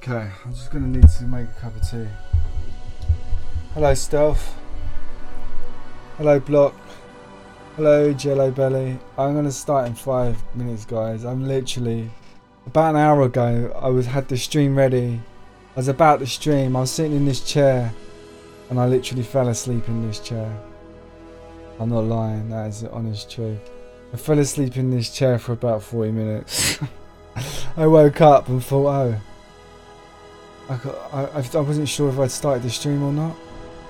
Okay, I'm just gonna need to make a cup of tea. Hello Stealth. Hello Block. Hello Jello Belly. I'm gonna start in 5 minutes, guys. I'm literally about an hour ago had the stream ready. I was about to stream, I was sitting in this chair and I literally fell asleep in this chair. I'm not lying, that is the honest truth. I fell asleep in this chair for about 40 minutes. I woke up and thought, I wasn't sure if I'd started the stream or not,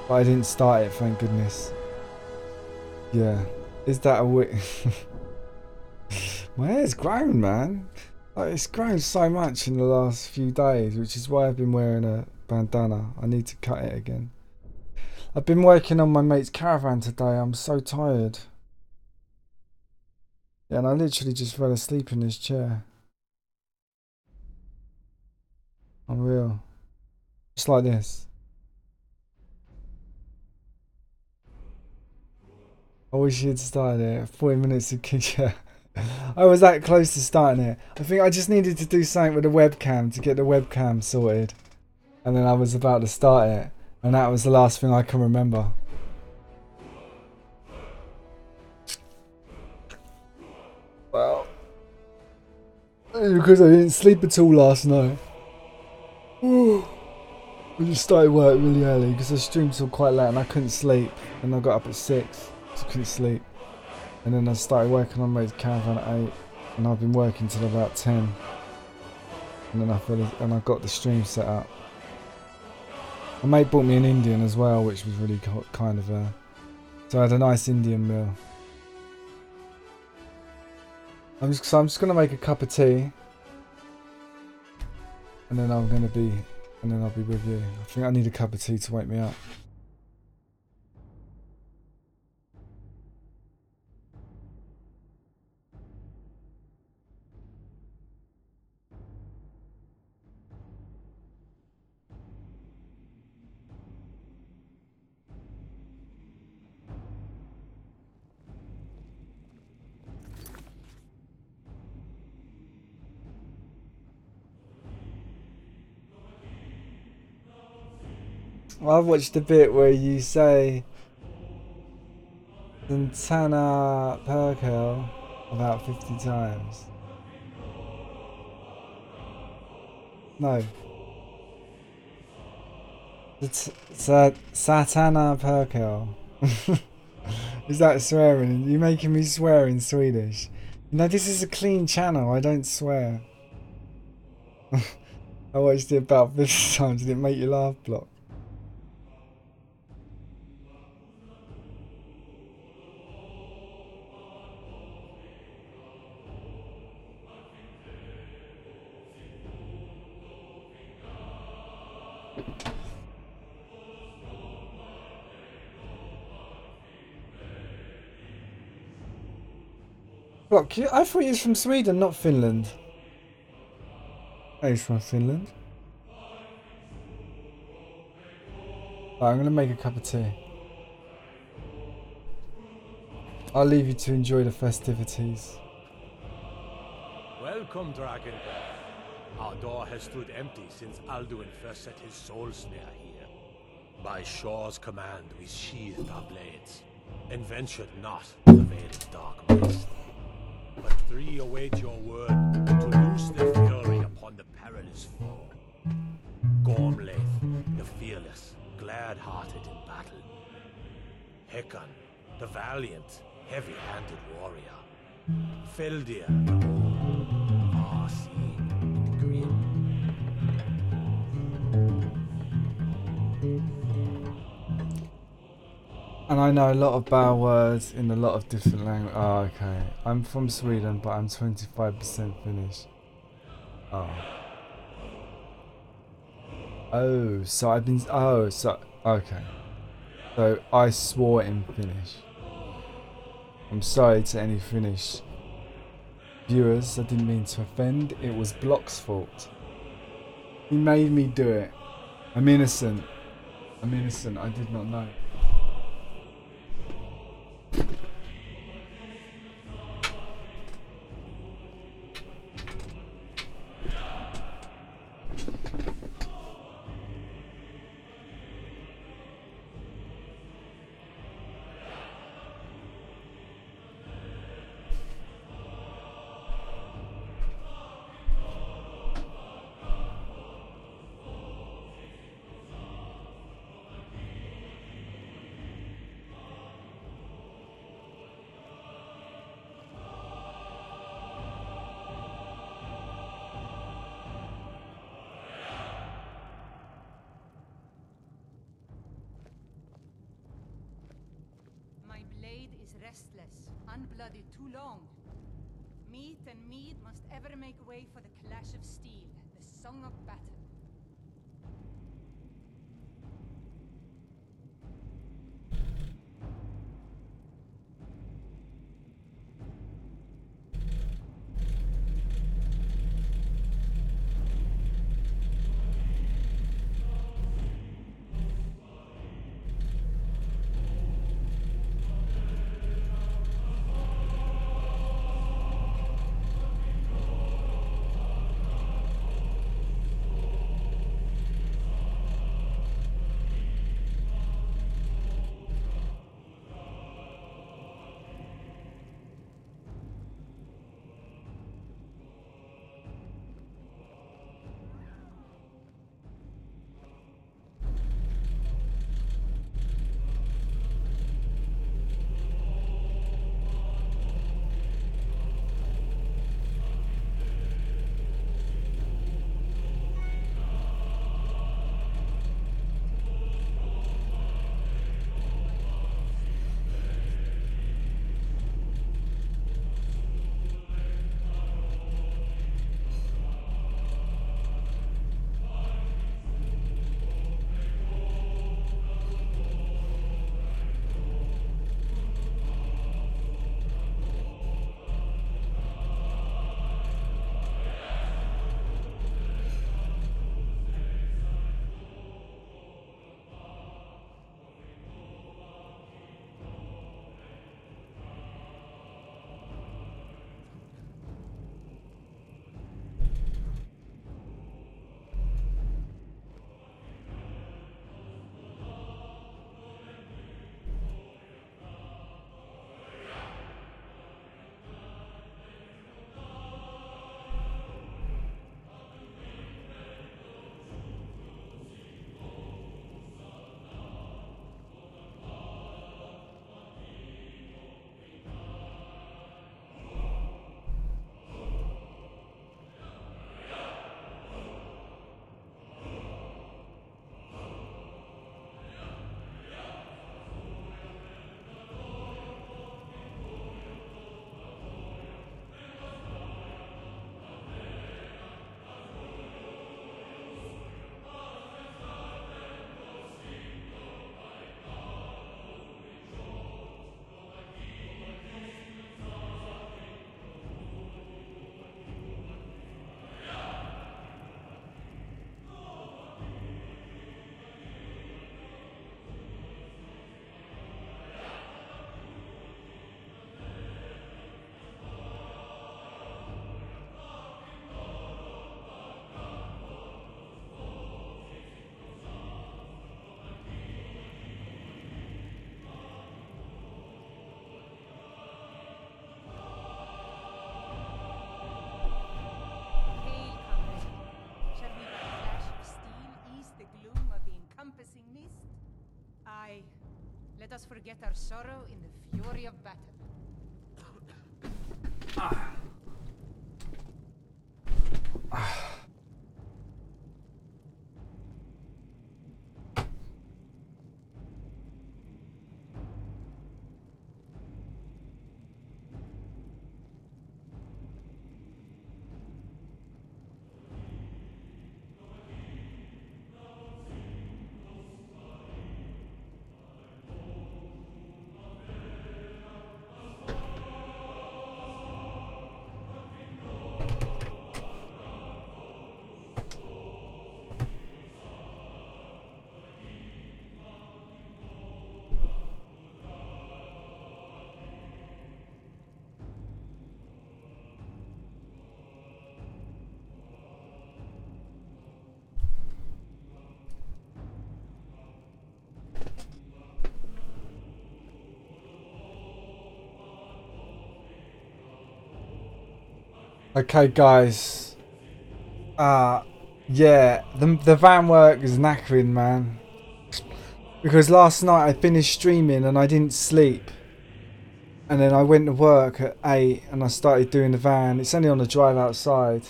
but I didn't start it, thank goodness. Yeah, is that a my hair's grown, man. Like, it's grown so much in the last few days, which is why I've been wearing a bandana. I need to cut it again. I've been working on my mate's caravan today. I'm so tired. Yeah, and I literally just fell asleep in this chair. Unreal. Just like this. I wish you'd started it. 40 minutes of kitchen. I was that close to starting it. I think I just needed to do something with the webcam to get the webcam sorted. And then I was about to start it. And that was the last thing I can remember. Well, because I didn't sleep at all last night. I just started work really early because I streamed till quite late and I couldn't sleep. And I got up at 6, so I couldn't sleep. And then I started working on my caravan at 8, and I've been working till about 10. And then I got the stream set up. My mate bought me an Indian as well, which was really kind of her. So I had a nice Indian meal. I'm just gonna make a cup of tea, and then I'll be with you. I think I need a cup of tea to wake me up. I've watched a bit where you say Santana Perkel about 50 times. No. Satana Perkel. Is that swearing? You're making me swear in Swedish. No, this is a clean channel. I don't swear. I watched it about 50 times. Did it make you laugh, Block? Block, I thought he was from Sweden, not Finland. Oh, he's from Finland. Right, I'm going to make a cup of tea. I'll leave you to enjoy the festivities. Welcome, Dragon. Our door has stood empty since Alduin first set his soul snare here. By Shaw's command, we sheathed our blades, and ventured not to the Veil's dark mist. But 3 await your word to loose their fury upon the perilous foe. Gormlaith, the fearless, glad-hearted in battle. Hekon, the valiant, heavy-handed warrior. Feldir, the old, far-seeing, and grim. And I know a lot of bad words in a lot of different languages. Oh, okay. I'm from Sweden, but I'm 25% Finnish. Oh. Oh, so I've been... Oh, so... Okay. So I swore in Finnish. I'm sorry to any Finnish viewers. I didn't mean to offend. It was Block's fault. He made me do it. I'm innocent. I'm innocent. I did not know. restless, unblooded too long. Meat and mead must ever make way for the clash of steel, the song of battle. Let us forget our sorrow in the fury of battle. Okay, guys. Yeah, the van work is knackering, man. Because last night I finished streaming and I didn't sleep. And then I went to work at 8 and I started doing the van. It's only on the drive outside.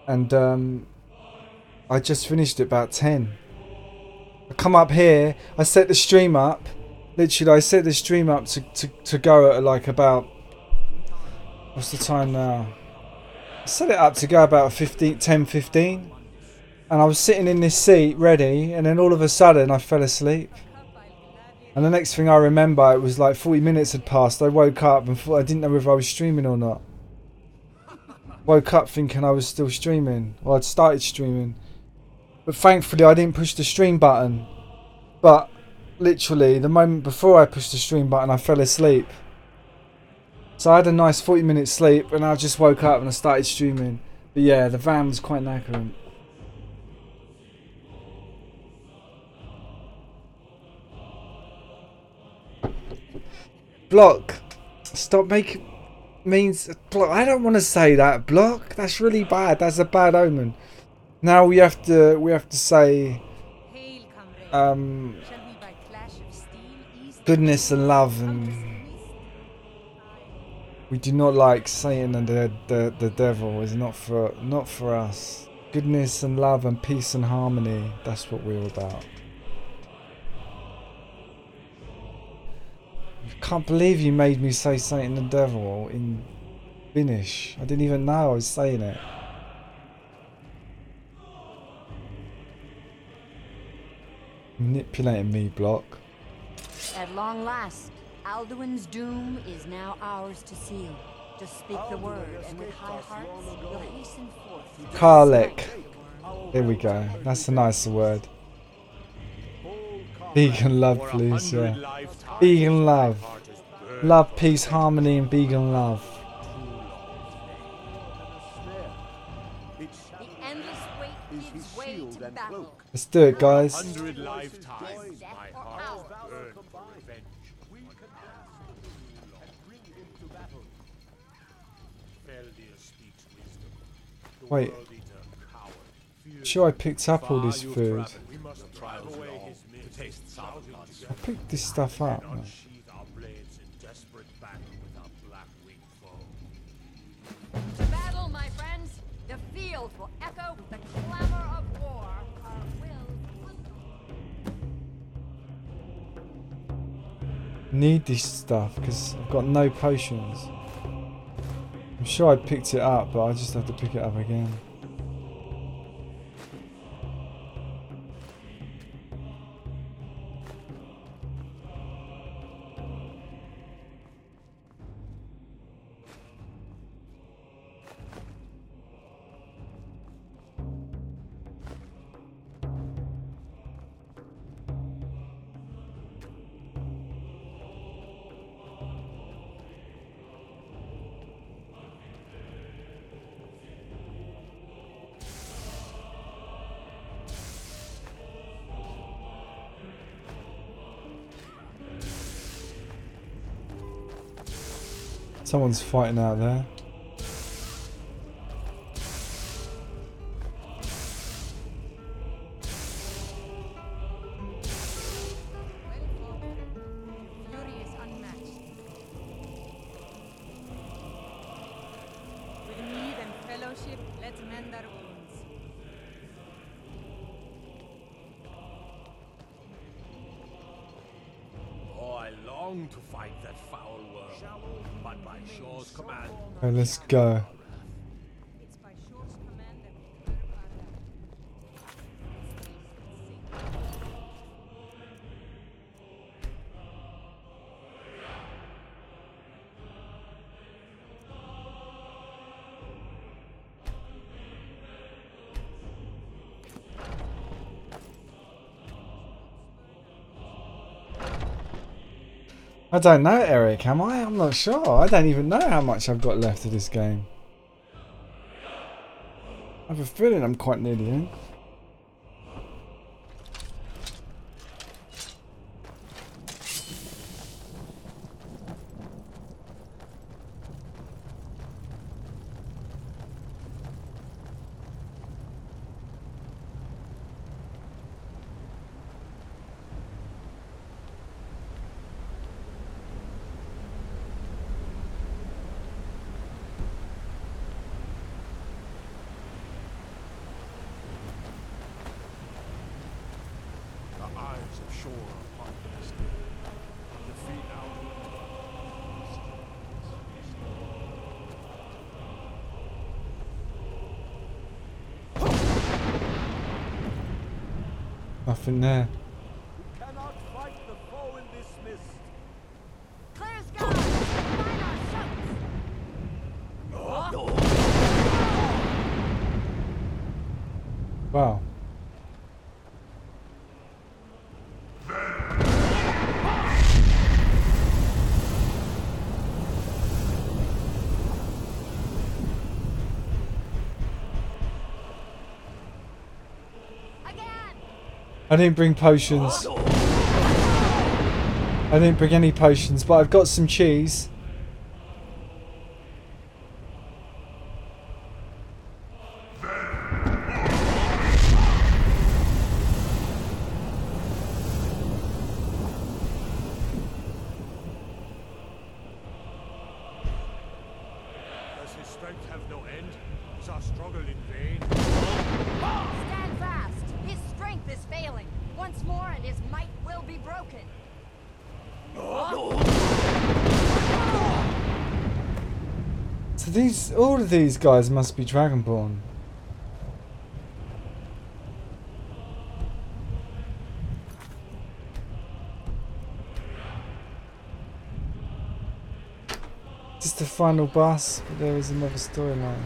And I just finished at about 10. I come up here, I set the stream up. Literally, I set the stream up to go at like about... What's the time now? I set it up to go about 10:15. And I was sitting in this seat ready, and then all of a sudden I fell asleep. And the next thing I remember, it was like 40 minutes had passed. I woke up and thought I didn't know whether I was streaming or not. Woke up thinking I was still streaming, or I'd started streaming. But thankfully I didn't push the stream button. But literally the moment before I pushed the stream button, I fell asleep. So I had a nice 40-minute sleep, and I just woke up and I started streaming. But yeah, the van was quite knackering. Block. Stop making means block. I don't want to say that, block. That's really bad. That's a bad omen. Now we have to say goodness and love, and we do not like Satan and the devil. Is not for us. Goodness and love and peace and harmony. That's what we're about. Can't believe you made me say Satan and the devil in Finnish. I didn't even know I was saying it. Manipulating me, block. At long last, Alduin's doom is now ours to seal. Just speak the word, and with high hearts, we'll hasten forth. Karlek. There we go. That's a nicer word. Vegan love, please, yeah. Vegan love. Love, peace, harmony, and vegan love. The endless wait gives way to battle. Let's do it, guys. 100 lifetimes, my heart burned for revenge. Feldir speaks wisdom. The Wait. world eater, coward, Sure, I picked up all this food. we must drive away his men to taste sour blood. I picked this stuff up. Man. Unsheathe our blades in desperate battle with our black-winged foe. To battle, my friends! The field will echo with the clamor of war. Our will. Need this stuff because I've got no potions. I'm sure I picked it up, but I just have to pick it up again. Someone's fighting out there. Fury is unmatched. With mead and fellowship, let's mend our wounds. Oh, I long to fight that foul world, but by Shaw's command, Okay, let's go. It's by Shor's command that we curb our wrath. Let's taste and sing. I don't know, Eric, am I? I'm not sure. I don't even know how much I've got left of this game. I have a feeling I'm quite nearly in. the eyes of Shaw are upon this day. Nothing there. Cannot fight the foe in this mist. Clear skies! Find our ships! Wow. I didn't bring potions. I didn't bring any potions, but I've got some cheese. Does his strength have no end? Is our struggle in vain? Stand fast! His strength is failing. Once more and his might will be broken. So all of these guys must be Dragonborn. Just the final boss, but there is another storyline.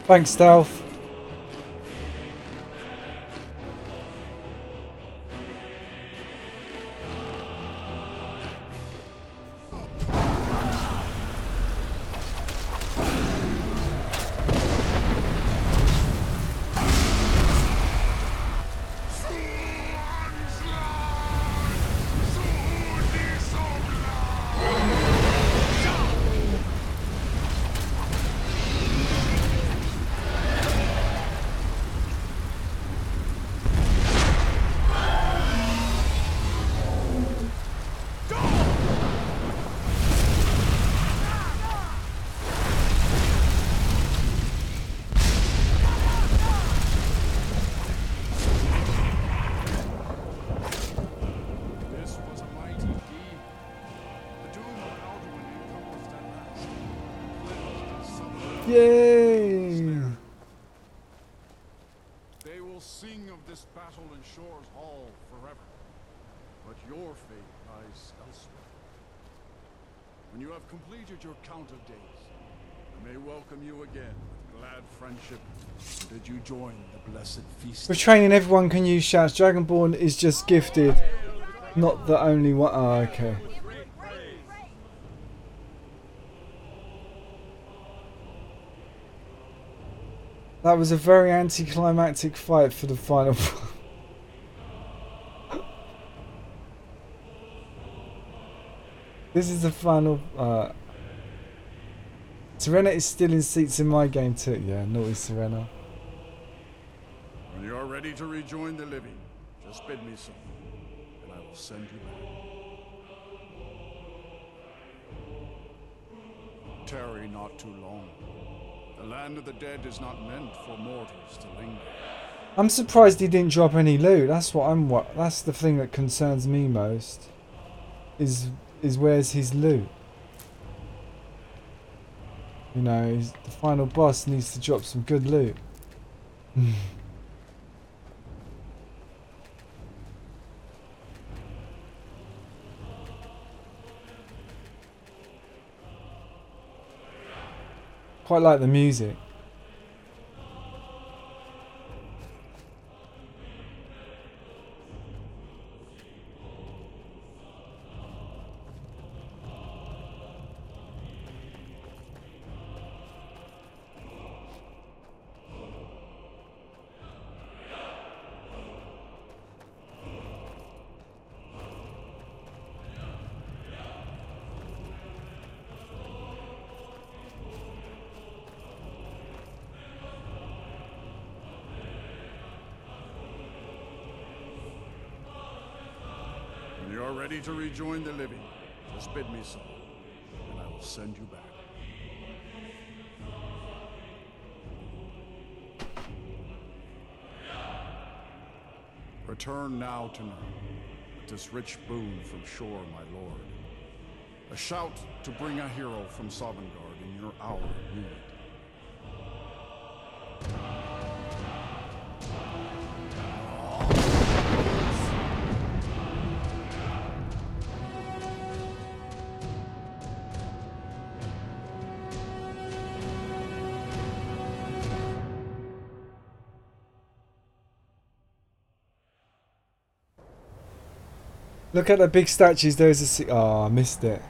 Thanks, Stealth. of this battle in Shore's Hall forever, but your fate lies elsewhere. When you have completed your count of days, I may welcome you again with glad friendship. Did you join the blessed feast? For training, everyone can use shouts. Dragonborn is just gifted, not the only one. Oh, okay. That was a very anticlimactic fight for the final. This is the final. Serena is still in seats in my game too. Yeah, naughty Serena. When you are ready to rejoin the living, just bid me so, and I will send you back. Tarry not too long. The land of the dead is not meant for mortals to linger. I'm surprised he didn't drop any loot. That's what that's the thing that concerns me most. Is where's his loot? You know, the final boss needs to drop some good loot. Quite like the music. When you are ready to rejoin the living, just bid me so, and I will send you back. Return now to me, with this rich boon from Shore, my lord. A shout to bring a hero from Sovngarde in your hour of need. Look at the big statues. There's a. Oh, I missed it.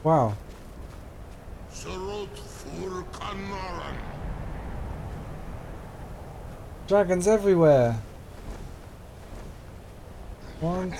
Wow. Dragons everywhere. One, two.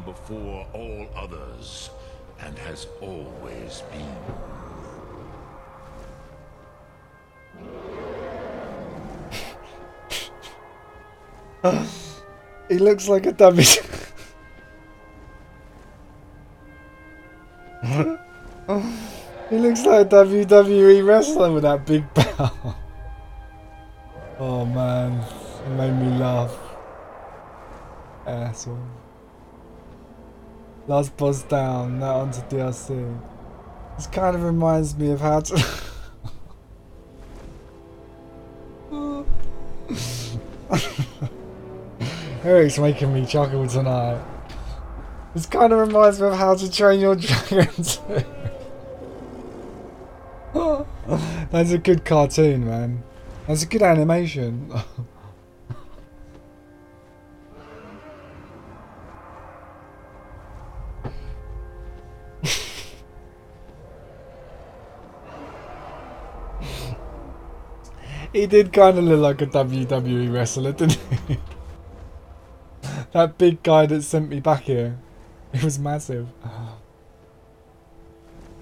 Before all others, and has always been. He looks like a dummy. He looks like a WWE wrestler with that big belt. Oh man, it made me laugh. Asshole. Last boss down, now onto DLC. This kind of reminds me of how to... Eric's making me chuckle tonight. This kind of reminds me of How to Train Your Dragon 2. That's a good cartoon, man. That's a good animation. He did kind of look like a WWE wrestler, didn't he? That big guy that sent me back here. It was massive.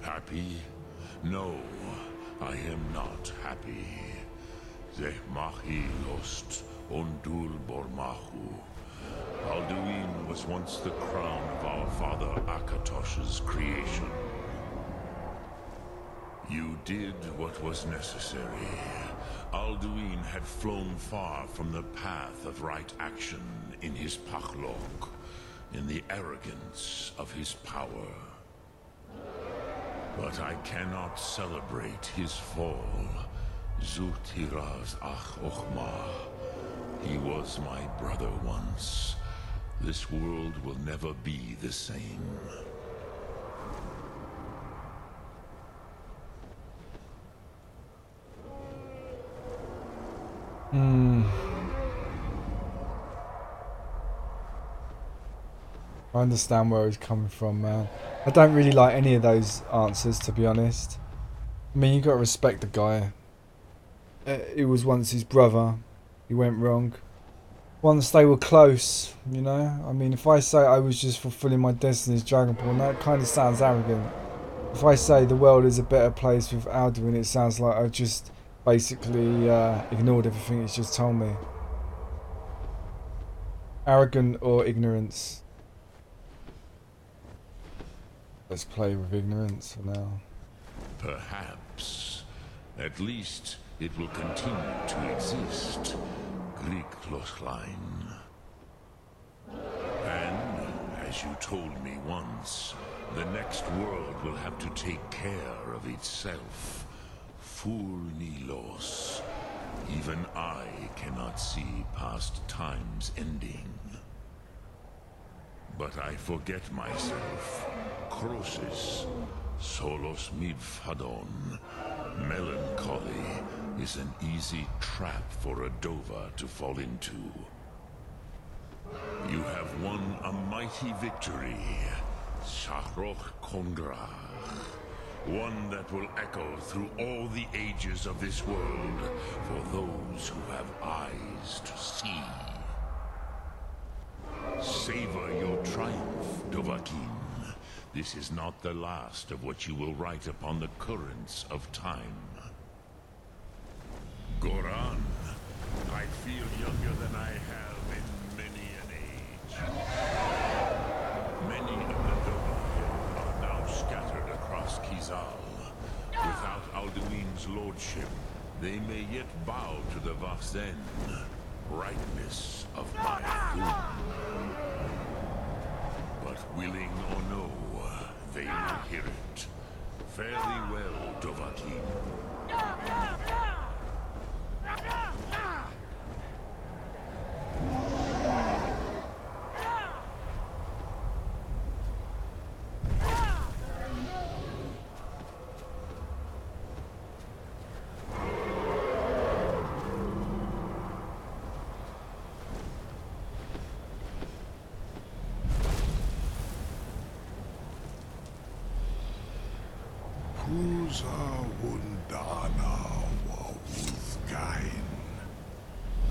Happy? No, I am not happy. Zeh mahi lost ondul bormahu. Alduin was once the crown of our father Akatosh's creation. You did what was necessary. Alduin had flown far from the path of right action in his pachlok, in the arrogance of his power. But I cannot celebrate his fall. Zutiraz ach ochma. He was my brother once. This world will never be the same. I understand where he's coming from, man. I don't really like any of those answers, to be honest. I mean, you got to respect the guy. It was once his brother. He went wrong. Once they were close, you know? I mean, if I say I was just fulfilling my destiny as Dragonborn, that kind of sounds arrogant. If I say the world is a better place with Alduin, it sounds like I just basically ignored everything he's just told me. Arrogant or ignorance? Let's play with ignorance for now. Perhaps. At least it will continue to exist. Greek Lochlein. And, as you told me once, the next world will have to take care of itself. Ful Nilos. Even I cannot see past time's ending. But I forget myself. Crosis, solos midfadon. Melancholy is an easy trap for a Dova to fall into. You have won a mighty victory, Shahroch Kondrach. One that will echo through all the ages of this world for those who have eyes to see. Savor your triumph, Dovahkiin. This is not the last of what you will write upon the currents of time. Goran, I feel younger than I have in many an age. Many of the Dova are now scattered across Kizal. Without Alduin's lordship, they may yet bow to the Vafzen, brightness of my doom. But willing or no, they will hear it. Fare thee well, Dovahkiin.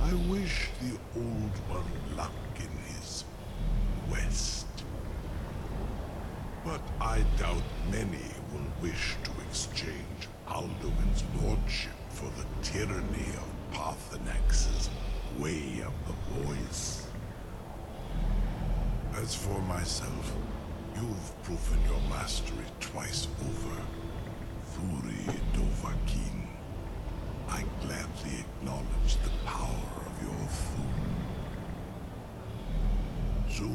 I wish the Old One luck in his quest. But I doubt many will wish to exchange Alduin's lordship for the tyranny of Parthenex's way of the voice. As for myself, you've proven your mastery twice over. Thuri Dovahkiin, I gladly acknowledge the power of your Thun. Zu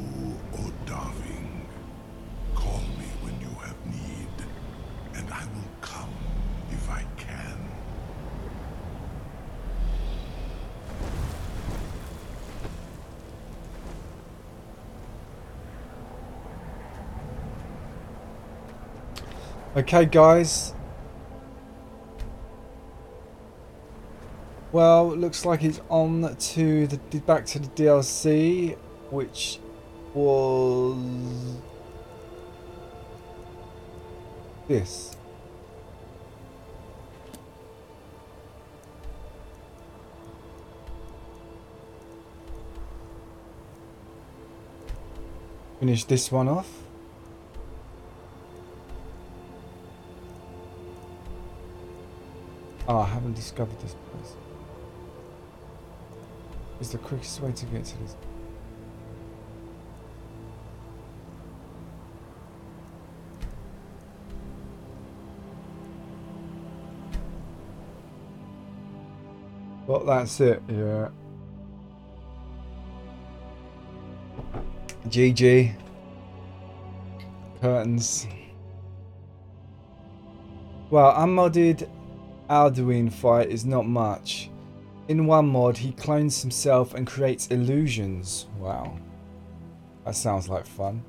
Odaving, call me when you have need, and I will come if I can. Okay, guys. Well, looks like it's on to the back to the DLC, which was this. Finish this one off. Oh, I haven't discovered this place. It's the quickest way to get to this. Well, that's it, yeah. GG. Curtains. Well, unmodded Alduin fight is not much. In one mod, he clones himself and creates illusions. Wow. That sounds like fun.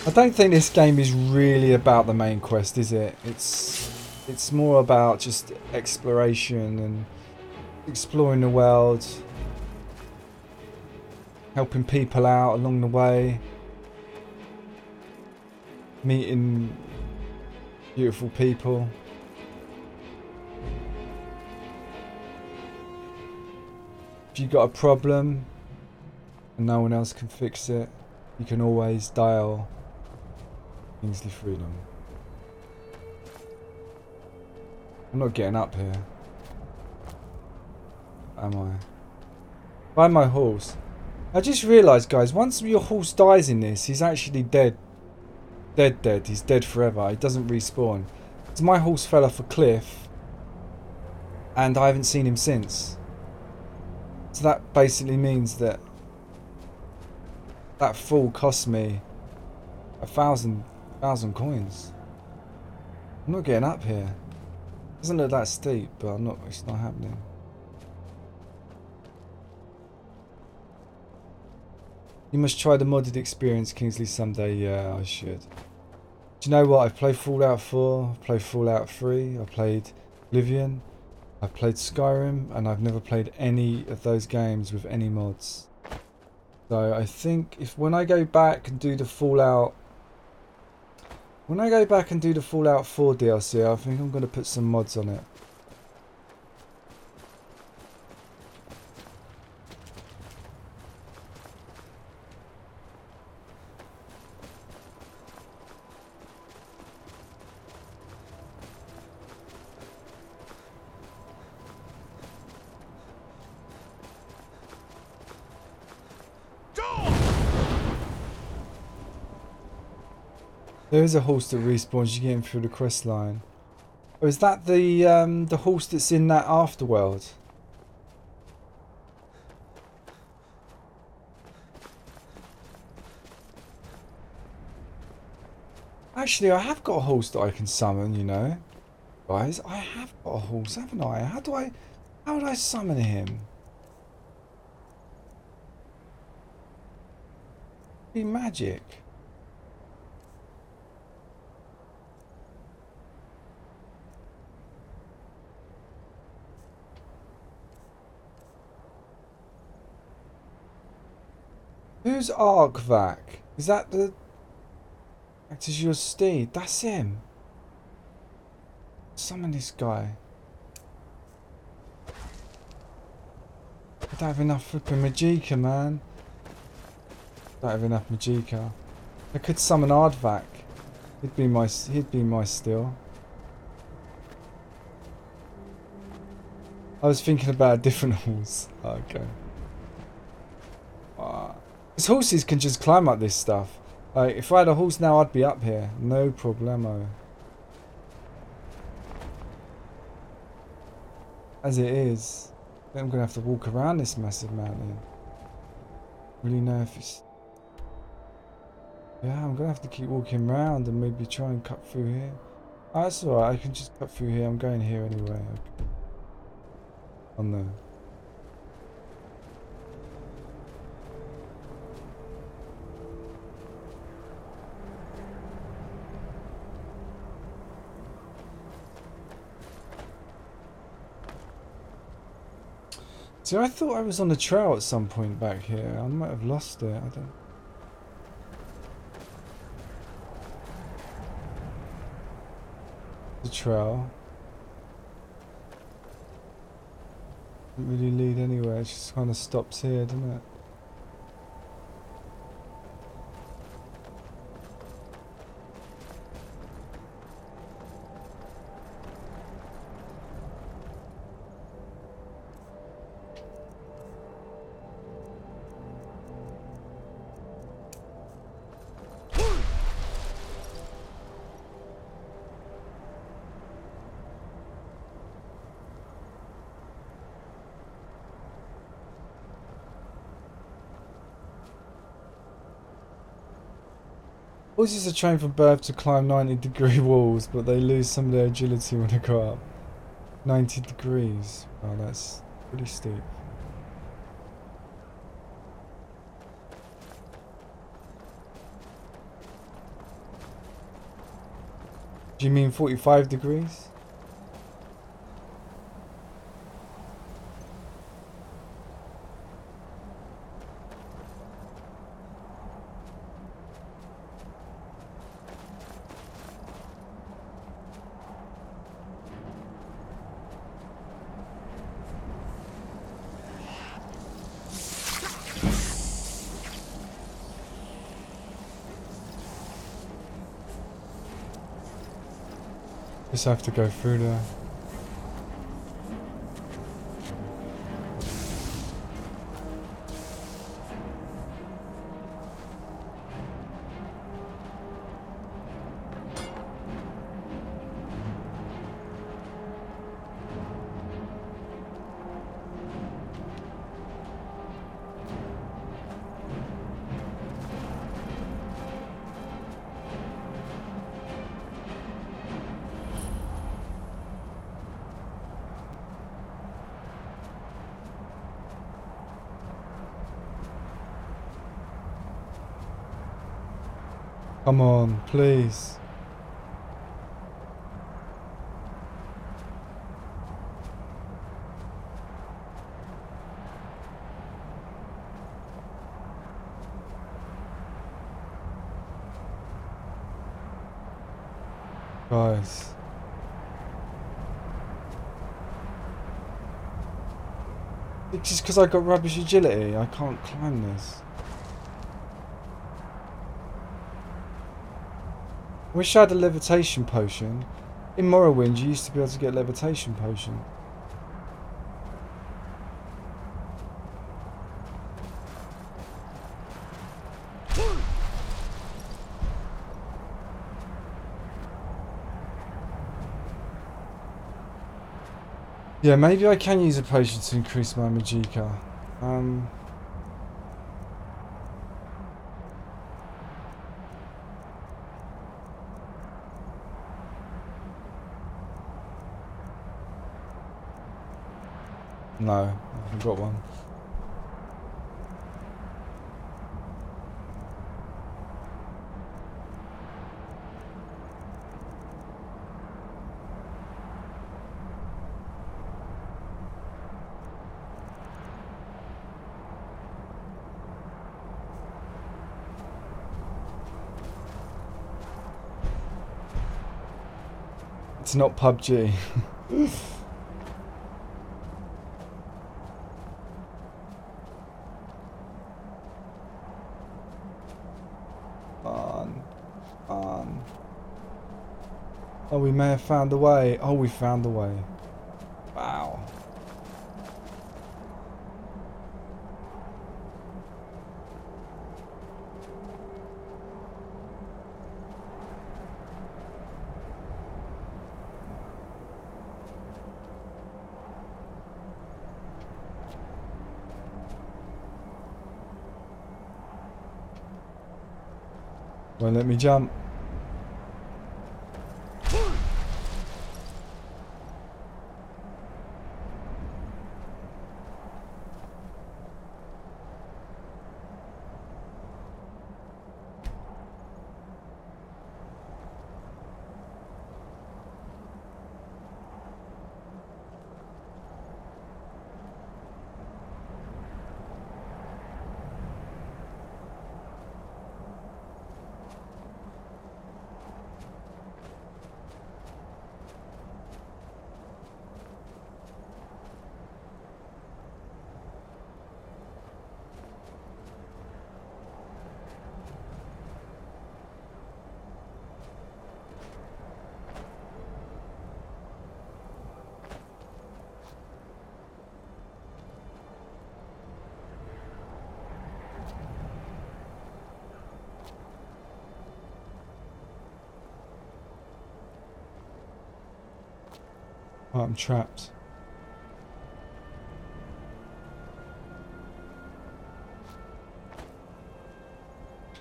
I don't think this game is really about the main quest, is it? It's more about just exploration and exploring the world, helping people out along the way, meeting beautiful people. If you've got a problem and no one else can fix it, you can always dial Kingsley Freedom. I'm not getting up here, am I? By my horse. I just realised, guys, once your horse dies in this, he's actually dead. Dead. He's dead forever. He doesn't respawn. So my horse fell off a cliff, and I haven't seen him since. So that basically means that that fall cost me 1,000 coins. I'm not getting up here. It doesn't look that steep, but it's not happening. You must try the modded experience, Kingsley, someday. Yeah, I should. Do you know what? I've played Fallout 4, I've played Fallout 3, I played Oblivion, I've played Skyrim, and I've never played any of those games with any mods. So I think when I go back and do the Fallout 4 DLC, I think I'm going to put some mods on it. There is a horse that respawns you get him through the quest line. Oh, is that the horse that's in that afterworld? Actually, I have got a horse that I can summon, you know. Guys, I have got a horse, haven't I? How would I summon him? Be magic. Who's Arkvac? Is that the... Act as your steed? That's him. Summon this guy. I don't have enough flipping Magicka, man. Don't have enough Magicka. I could summon Ardvac. He'd be my steal. I was thinking about a different horse. Oh, okay. These horses can just climb up this stuff. Like, if I had a horse now, I'd be up here. No problemo. As it is, then I'm going to have to walk around this massive mountain. Really know if it's... Yeah, I'm going to have to keep walking around and maybe try and cut through here. Oh, that's alright, I can just cut through here. I'm going here anyway. Okay. on there. See, I thought I was on the trail at some point back here. I might have lost it. I don't. The trail doesn't really lead anywhere. It just kind of stops here, doesn't it? Horses are trained from birth to climb 90-degree walls, but they lose some of their agility when they grow up. 90 degrees. Oh, that's pretty steep. Do you mean 45 degrees? Just have to go through there. Come on, please. Guys. It's just because I got rubbish agility, I can't climb this. Wish I had a levitation potion. In Morrowind, you used to be able to get a levitation potion. Yeah, maybe I can use a potion to increase my magicka. No, I haven't got one. It's not PUBG. Oh, we may have found the way. Oh, we found the way. Wow. Won't let me jump. Oh, I'm trapped.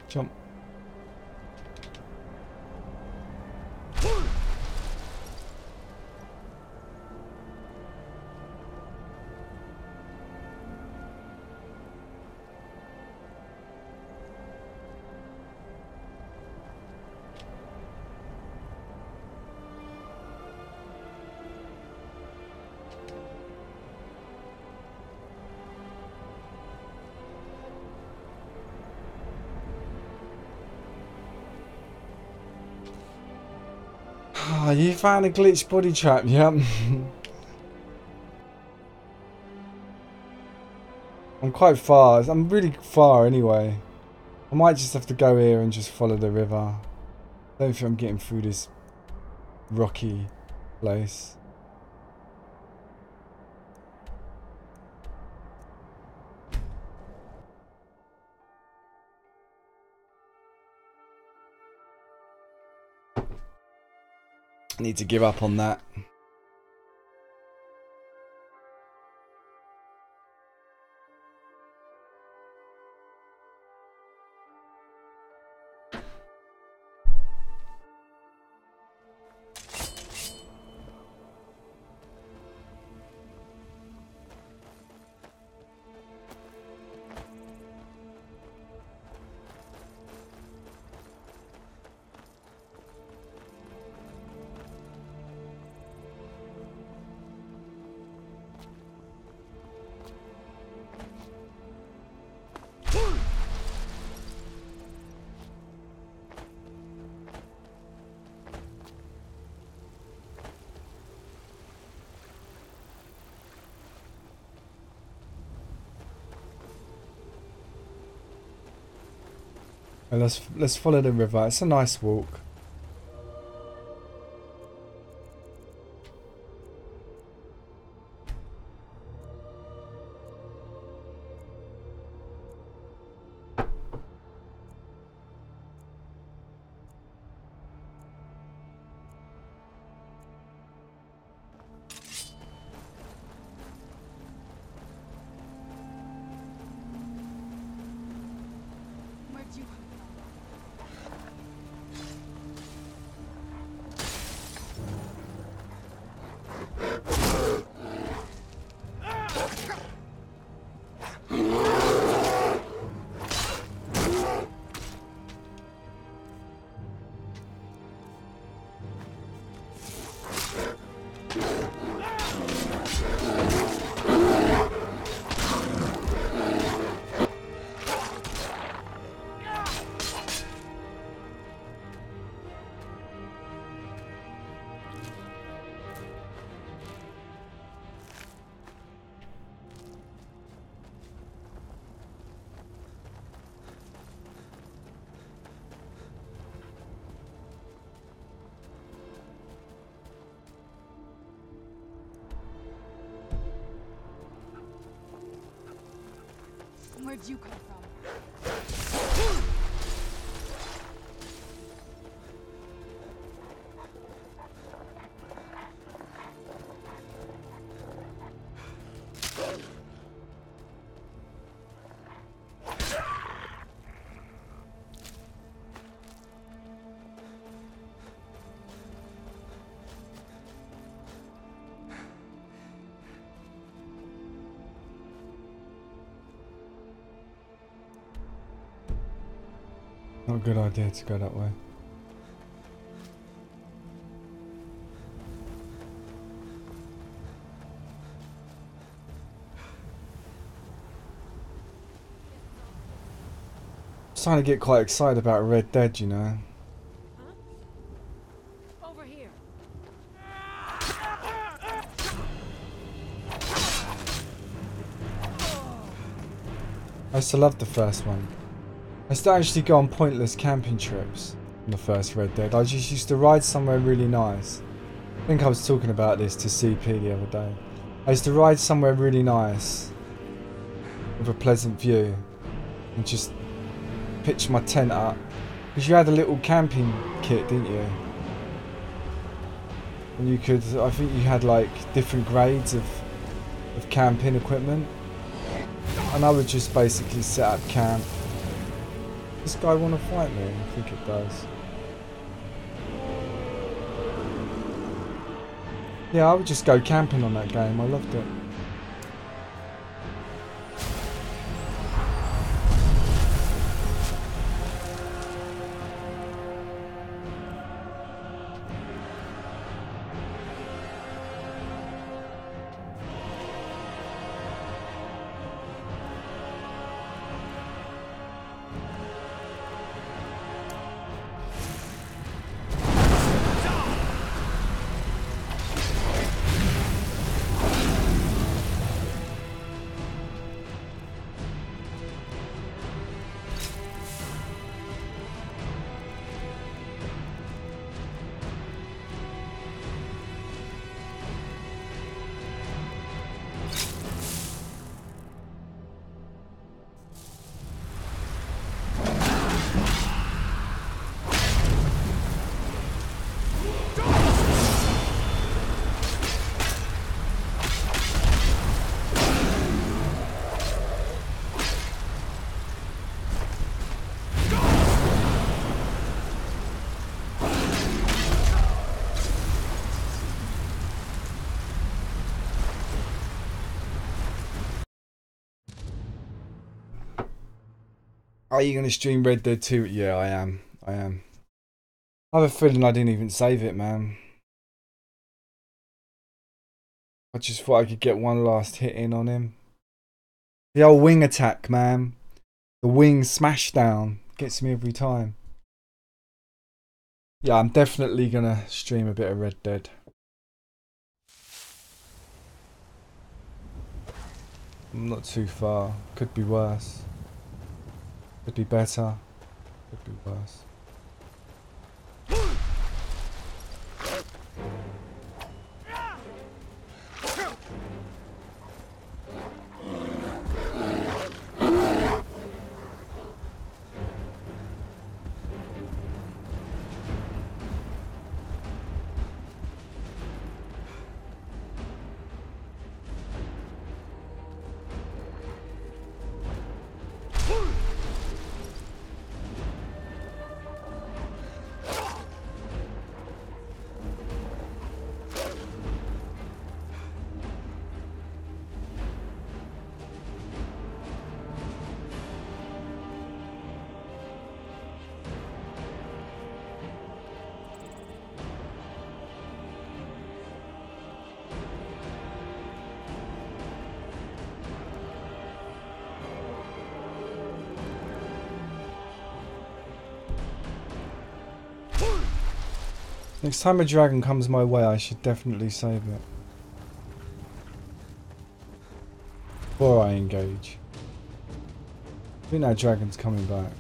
Jump. Oh, you found a glitched body trap, yep. I'm quite far. I'm really far anyway. I might just have to go here and just follow the river. I don't think I'm getting through this rocky place. I need to give up on that. And let's follow the river. It's a nice walk. Where'd you come Where'd you come from? Not a good idea to go that way. I'm starting to get quite excited about Red Dead, you know. Over here. I used to love the first one. I used to actually go on pointless camping trips on the first Red Dead. I just used to ride somewhere really nice. I think I was talking about this to CP the other day. I used to ride somewhere really nice with a pleasant view and just pitch my tent up. Because you had a little camping kit, didn't you? And you could, I think you had like different grades of camping equipment. And I would just basically set up camp. Does this guy want to fight me? I think it does. Yeah, I would just go camping on that game. I loved it. Are you going to stream Red Dead 2? Yeah, I am. I am. I have a feeling I didn't even save it, man. I just thought I could get one last hit in on him. The old wing attack, man. The wing smashdown gets me every time. Yeah, I'm definitely going to stream a bit of Red Dead. I'm not too far. Could be worse. Could be better. Could be worse. Next time a dragon comes my way, I should definitely save it. Before I engage. I think that dragon's coming back.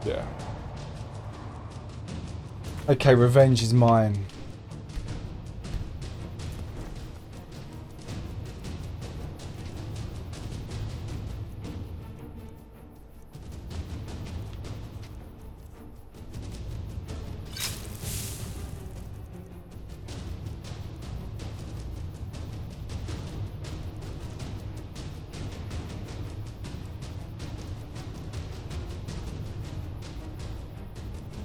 Yeah. Okay, revenge is mine.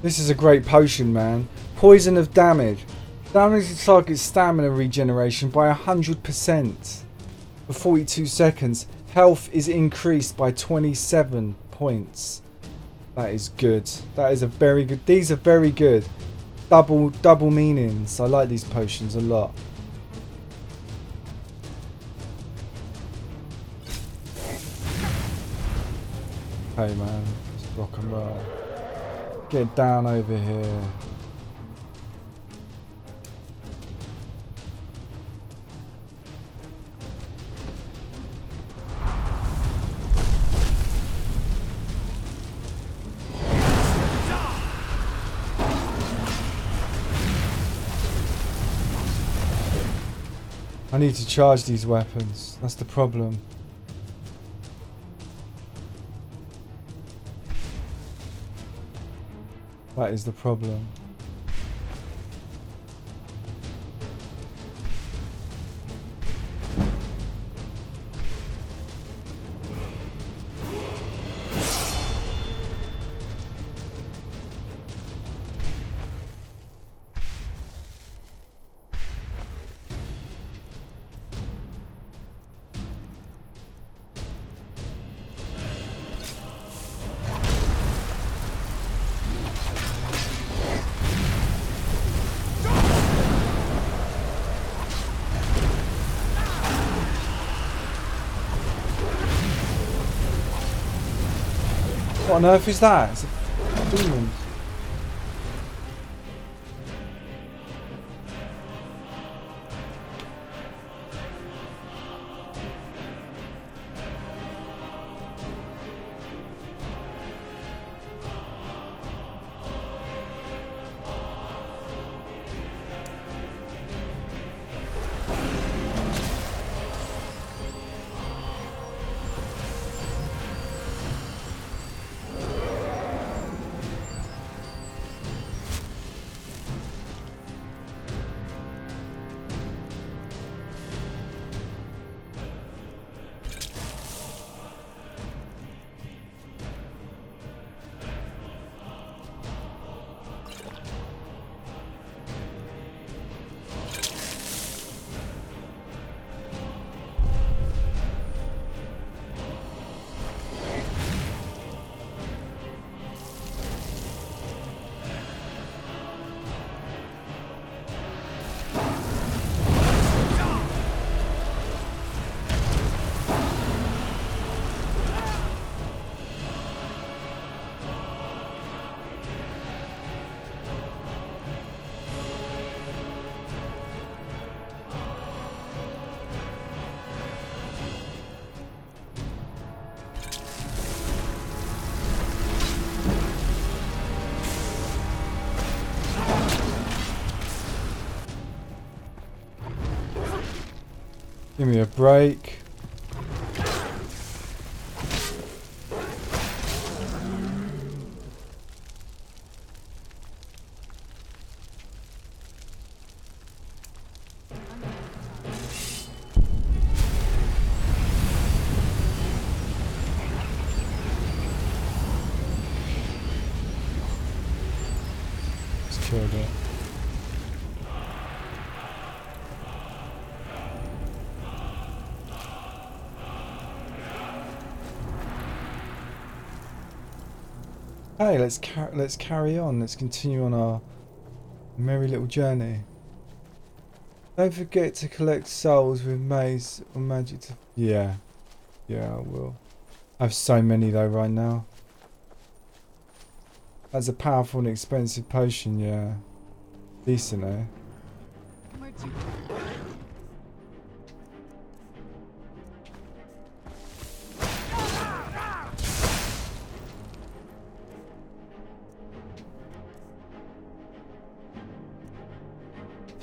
This is a great potion, man. Poison of damage. Damages the target's stamina regeneration by 100% for 42 seconds. Health is increased by 27 points. That is good. That is a very good. These are very good. Double meanings. I like these potions a lot. Hey man, let's rock and roll. Get down over here. I need to charge these weapons. That's the problem. That is the problem. What on earth is that? It's a demon. Give me a break. Just killed it. Hey, let's carry on. Let's continue on our merry little journey. Don't forget to collect souls with maze or magic. Yeah, I will. I have so many though right now. That's a powerful and expensive potion. Yeah, decent, eh?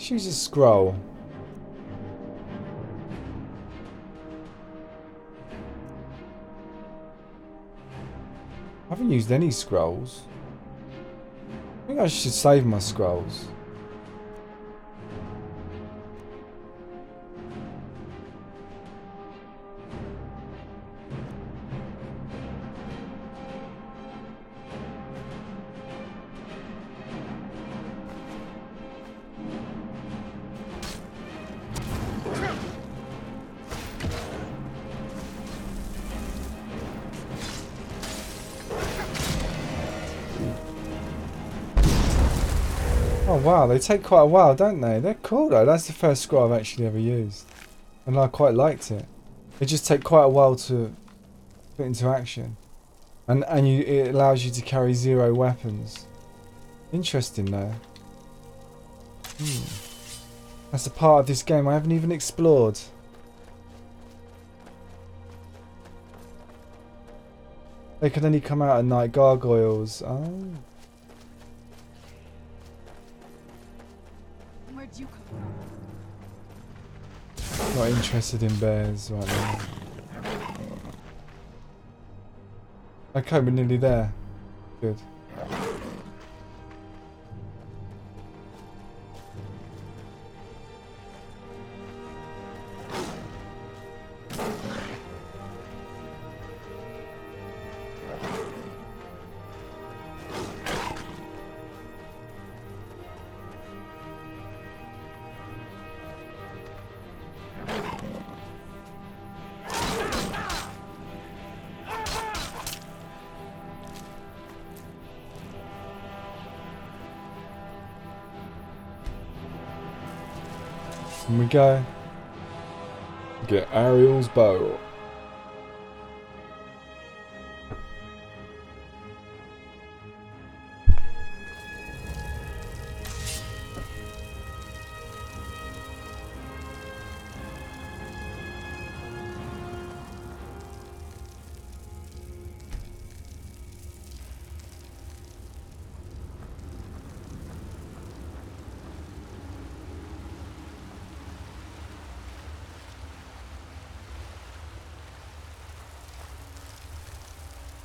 Use a scroll. I haven't used any scrolls. I think I should save my scrolls. Oh wow, they take quite a while, don't they? They're cool though. That's the first scroll I've actually ever used. And I quite liked it. They just take quite a while to put into action. And it allows you to carry 0 weapons. Interesting though. That's a part of this game I haven't even explored. They can only come out at night, gargoyles. Oh. Where'd you come from? Not interested in bears right now. Okay, we're nearly there. Good. And we go. Get Ariel's bow.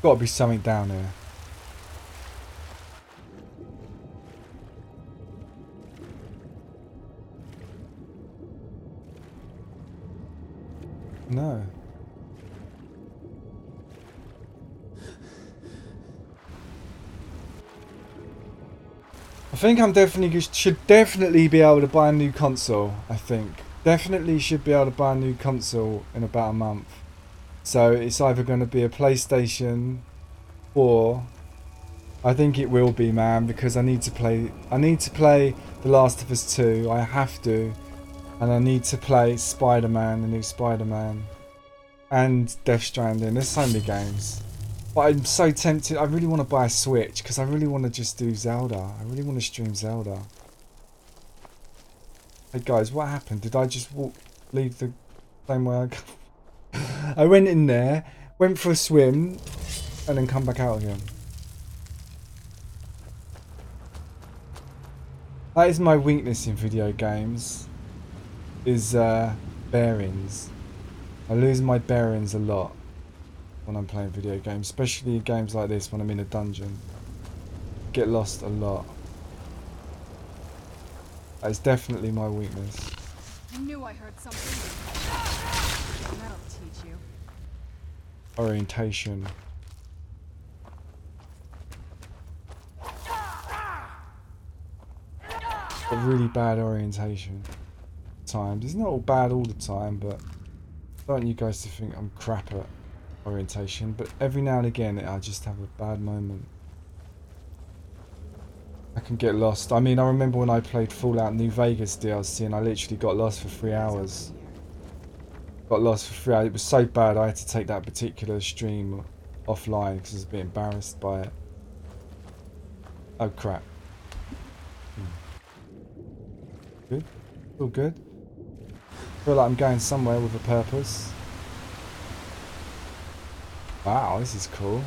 Got to be something down here. No. I think I'm should definitely be able to buy a new console. I think definitely should be able to buy a new console in about a month. So it's either going to be a PlayStation, or I think it will be, man, because I need to play The Last of Us 2. I have to, and I need to play Spider-Man, the new Spider-Man, and Death Stranding. There's so many games, but I'm so tempted. I really want to buy a Switch because I really want to just do Zelda. I really want to stream Zelda. Hey guys, what happened? Did I just leave the same way I? I went in there, went for a swim, and then come back out again. That is my weakness in video games, is bearings. I lose my bearings a lot when I'm playing video games, especially games like this when I'm in a dungeon. Get lost a lot. That is definitely my weakness. I knew I heard something. That'll teach you. Orientation. Got really bad orientation at times. It's not all bad all the time, but I don't want you guys to think I'm crap at orientation, but every now and again I just have a bad moment. I can get lost. I mean, I remember when I played Fallout New Vegas DLC and I literally got lost for 3 hours. Got lost for 3 hours. It was so bad I had to take that particular stream offline because I was a bit embarrassed by it. Oh crap. Good. All good. Feel like I'm going somewhere with a purpose. Wow, this is cool.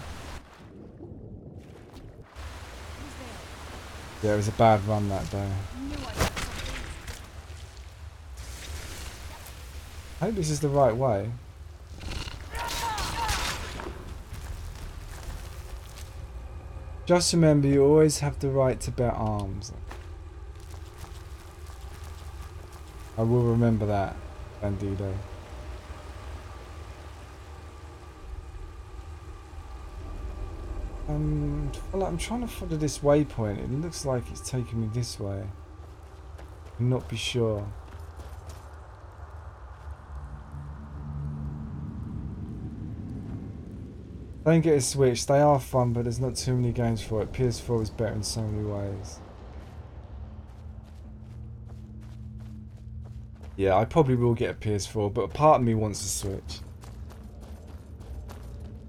Yeah, it was a bad run that day. I hope this is the right way. Just remember, you always have the right to bear arms. I will remember that, Bandido. Well, I'm trying to follow this waypoint. It looks like it's taking me this way. I'm not be sure. Don't get a Switch. They are fun, but there's not too many games for it. PS4 is better in so many ways. Yeah, I probably will get a PS4, but a part of me wants a Switch.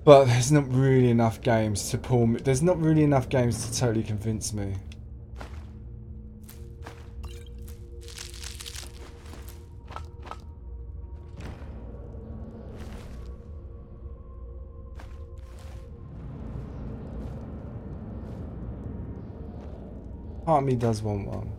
But there's not really enough games to pull me. There's not really enough games to totally convince me. Part of me does want one.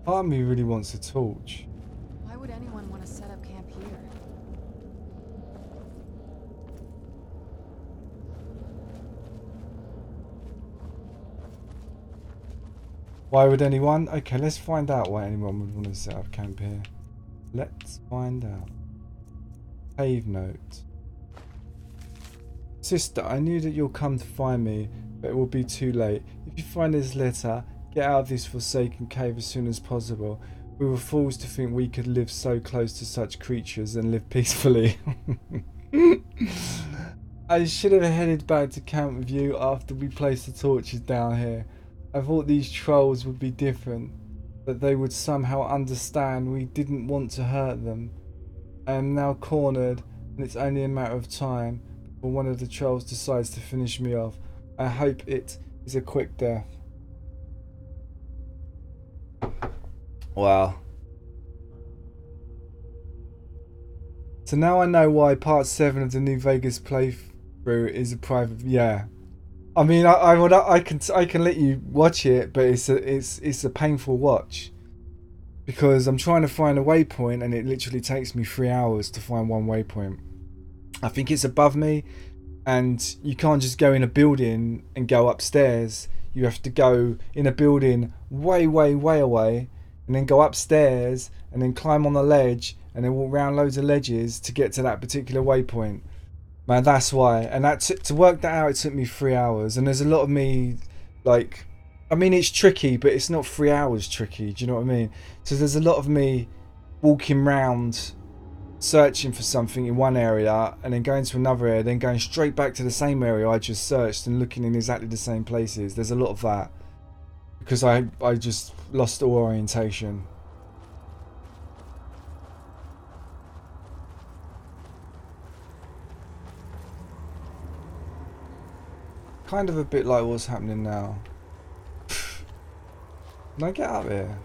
Part of me really wants a torch. Why would anyone want to set up camp here? Why would anyone? Okay, let's find out why anyone would want to set up camp here. Let's find out. Cave note. Sister, I knew that you'll come to find me but it will be too late. If you find this letter, get out of this forsaken cave as soon as possible. We were fools to think we could live so close to such creatures and live peacefully. I should have headed back to camp with you after we placed the torches down here. I thought these trolls would be different, that they would somehow understand we didn't want to hurt them. I am now cornered, and it's only a matter of time before one of the trolls decides to finish me off. I hope it is a quick death. Wow. So now I know why part 7 of the New Vegas playthrough is a private. Yeah, I mean, I can let you watch it, but it's a painful watch because I'm trying to find a waypoint and it literally takes me 3 hours to find one waypoint. I think it's above me, and you can't just go in a building and go upstairs. You have to go in a building way away, and then go upstairs, and then climb on the ledge, and then walk around loads of ledges to get to that particular waypoint. Man, that's why. And to work that out, it took me 3 hours. And there's a lot of me, like, I mean, it's tricky, but it's not 3 hours tricky. Do you know what I mean? So there's a lot of me walking around, searching for something in one area, and then going to another area, then going straight back to the same area I just searched and looking in exactly the same places. There's a lot of that because I just lost all orientation. Kind of a bit like what's happening now. Can I get up here?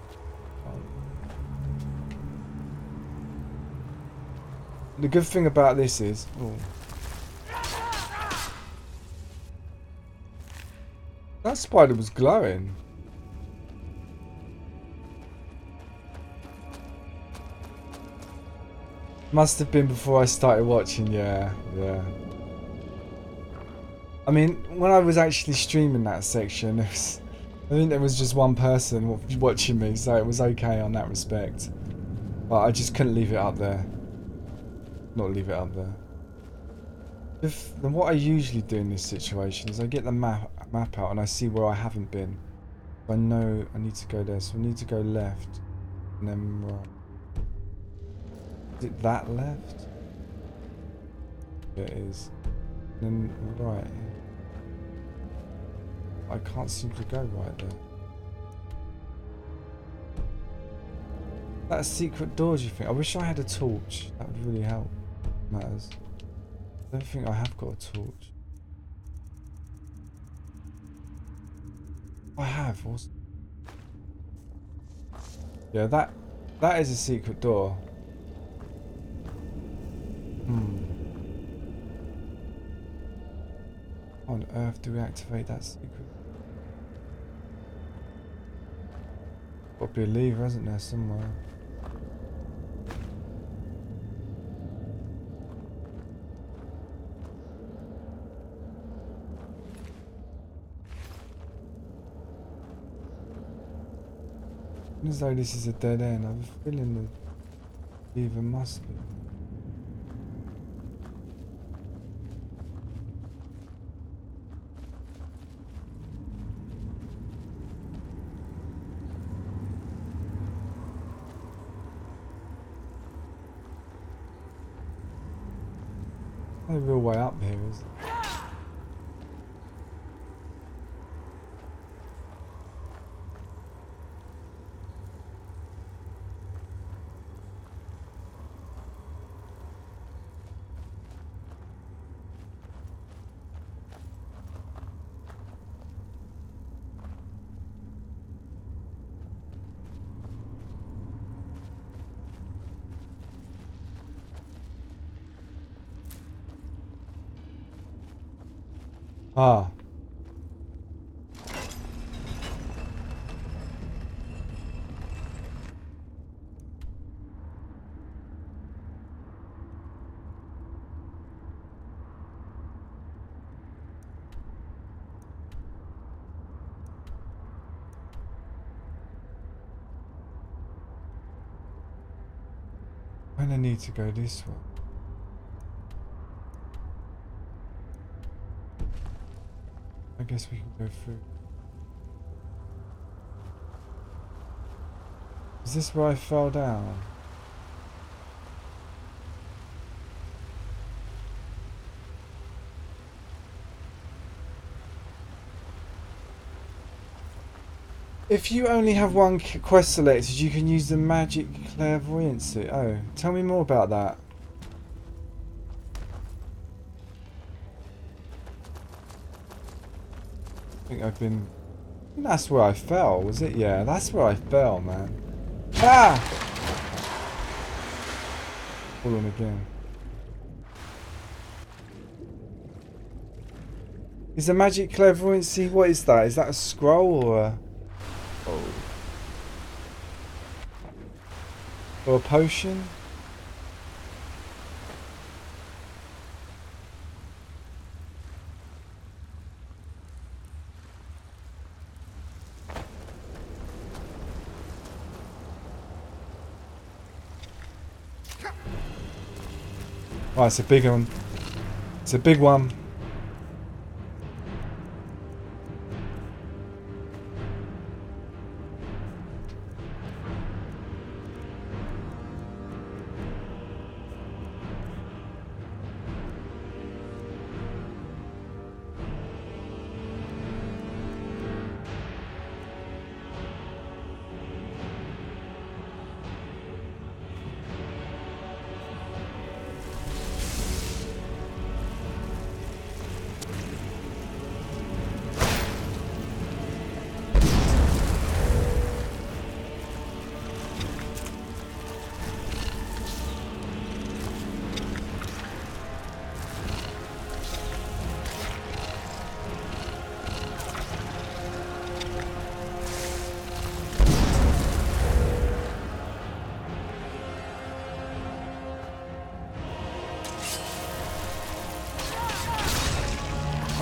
The good thing about this is... Oh. That spider was glowing. Must have been before I started watching, yeah. I mean, when I was actually streaming that section, I think there was just one person watching me, so it was okay on that respect. But I just couldn't leave it up there. Not leave it up there. Then what I usually do in this situation is I get the map out and I see where I haven't been. I know I need to go there, so I need to go left and then right. Is it that left? Yeah, it is. And then right. I can't seem to go right there. That's a secret door, do you think? I wish I had a torch. That would really help. Matters. I don't think I have got a torch. I have. Yeah, that is a secret door. How on earth do we activate that secret? Got to be a lever, isn't there, somewhere? As though this is a dead end. I have a feeling the lever must be. No real way up here, is there? Ah. I need to go this way. I guess we can go through. Is this where I fell down? If you only have one quest selected, you can use the magic clairvoyancy. Oh, tell me more about that. I think that's where I fell, was it? Yeah, that's where I fell, man. Ah! Hold on again. Is the magic clairvoyancy, what is that? Is that a scroll or a... Oh. Or a potion? Oh, it's a big one. It's a big one.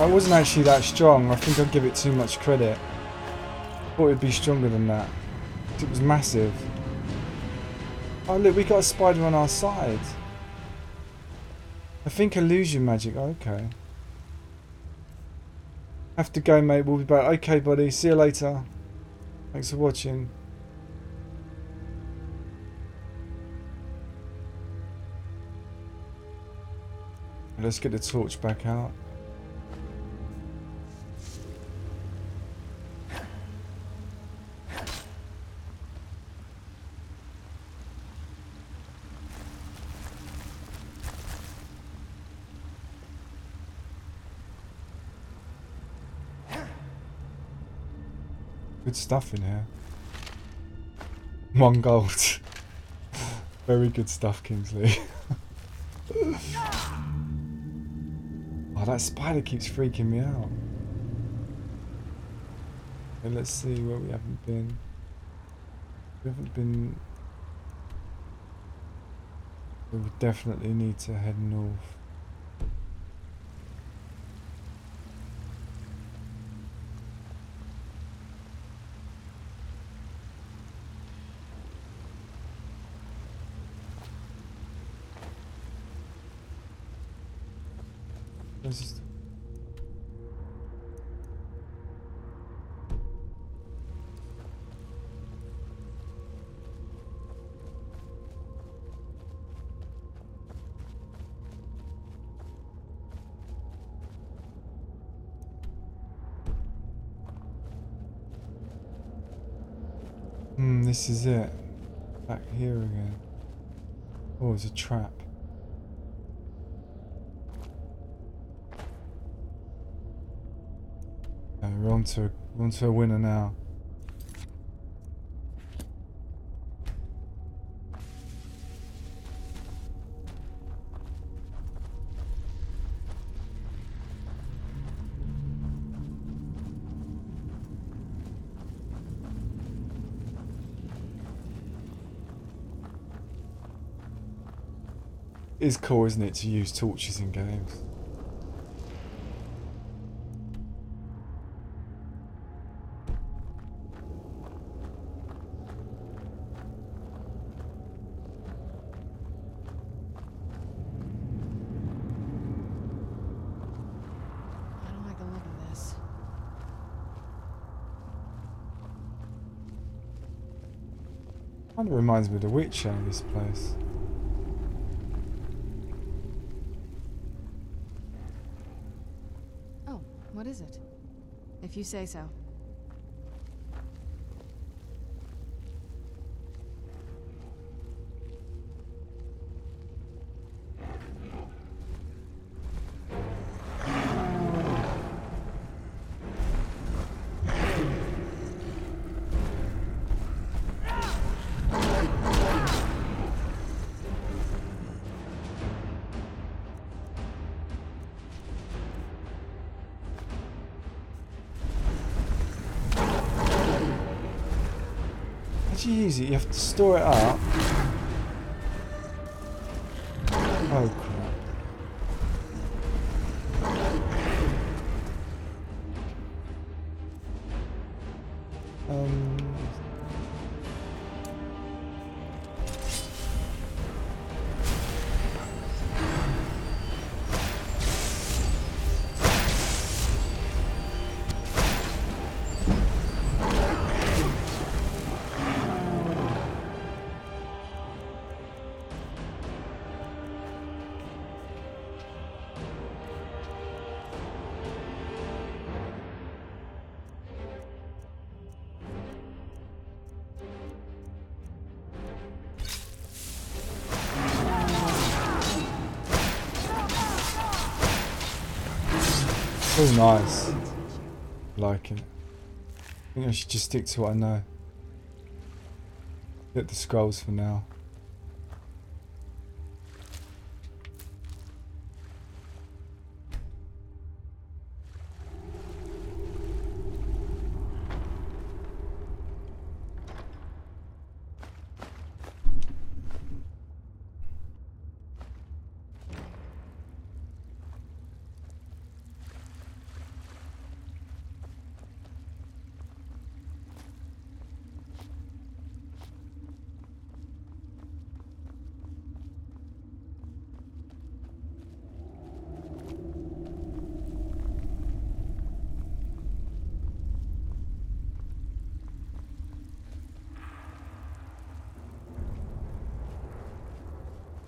I wasn't actually that strong. I think I'd give it too much credit. Thought it'd be stronger than that. It was massive. Oh look, we got a spider on our side. I think illusion magic. Okay. Have to go, mate. We'll be back. Okay, buddy. See you later. Thanks for watching. Let's get the torch back out. Good stuff in here. 1 gold. Very good stuff, Kingsley. Oh, that spider keeps freaking me out. Okay, let's see where we haven't been. We haven't been... We would definitely need to head north. This is it. Back here again. Oh, it's a trap. We're on to a winner now. It is cool, isn't it, to use torches in games? I don't like the look of this. Kind of reminds me of The Witcher, this place. Oh, what is it? If you say so. How do you use it? You have to store it up. Oh crap. Oh, nice. Liking it. I think I should just stick to what I know. Get the scrolls for now.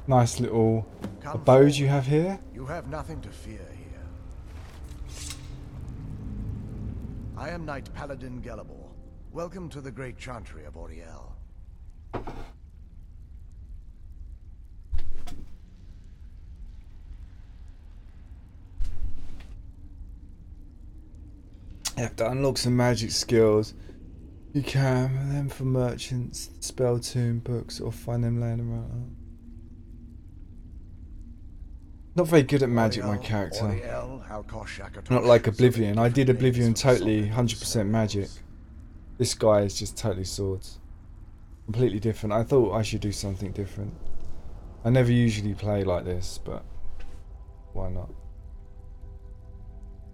Nice little abode you have here. You have nothing to fear here. I am Knight Paladin Gelabor. Welcome to the great chantry of Auriel. You have to unlock some magic skills. You can, them for merchants, spell tome books, or find them laying around. Not very good at magic, my character. Not like Oblivion. I did Oblivion totally 100% magic. This guy is just totally swords. Completely different. I thought I should do something different. I never usually play like this, but why not?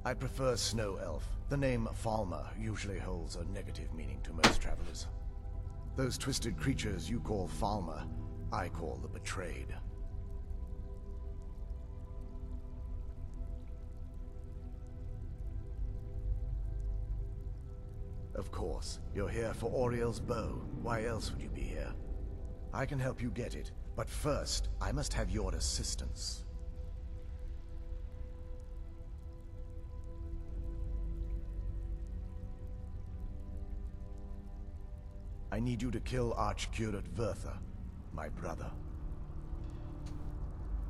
I prefer Snow Elf. The name Falmer usually holds a negative meaning to most travelers. Those twisted creatures you call Falmer, I call the Betrayed. Of course, you're here for Auriel's bow. Why else would you be here? I can help you get it, but first, I must have your assistance. I need you to kill Archcurate Vertha, my brother.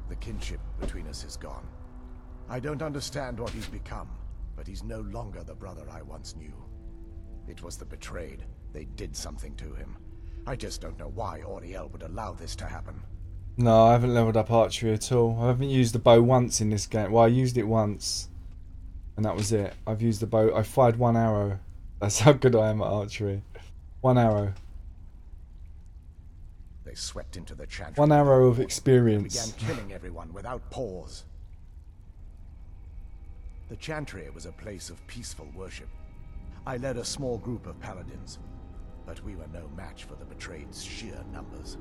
The kinship between us is gone. I don't understand what he's become, but he's no longer the brother I once knew. It was the Betrayed. They did something to him. I just don't know why Auriel would allow this to happen. No, I haven't leveled up archery at all. I haven't used the bow once in this game. Well, I used it once, and that was it. I've used the bow. I fired one arrow. That's how good I am at archery. One arrow. They swept into the chantry. One arrow of experience. Began killing everyone without pause. The chantry was a place of peaceful worship. I led a small group of paladins, but we were no match for the Betrayed's sheer numbers.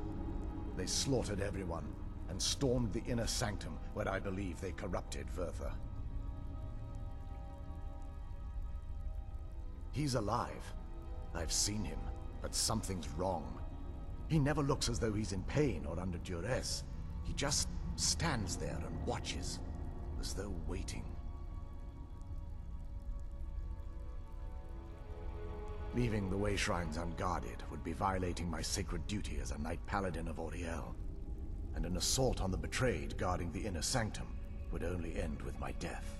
They slaughtered everyone and stormed the inner sanctum where I believe they corrupted Vertha. He's alive. I've seen him, but something's wrong. He never looks as though he's in pain or under duress. He just stands there and watches, as though waiting. Leaving the way shrines unguarded would be violating my sacred duty as a Knight Paladin of Auriel. And an assault on the betrayed guarding the inner sanctum would only end with my death.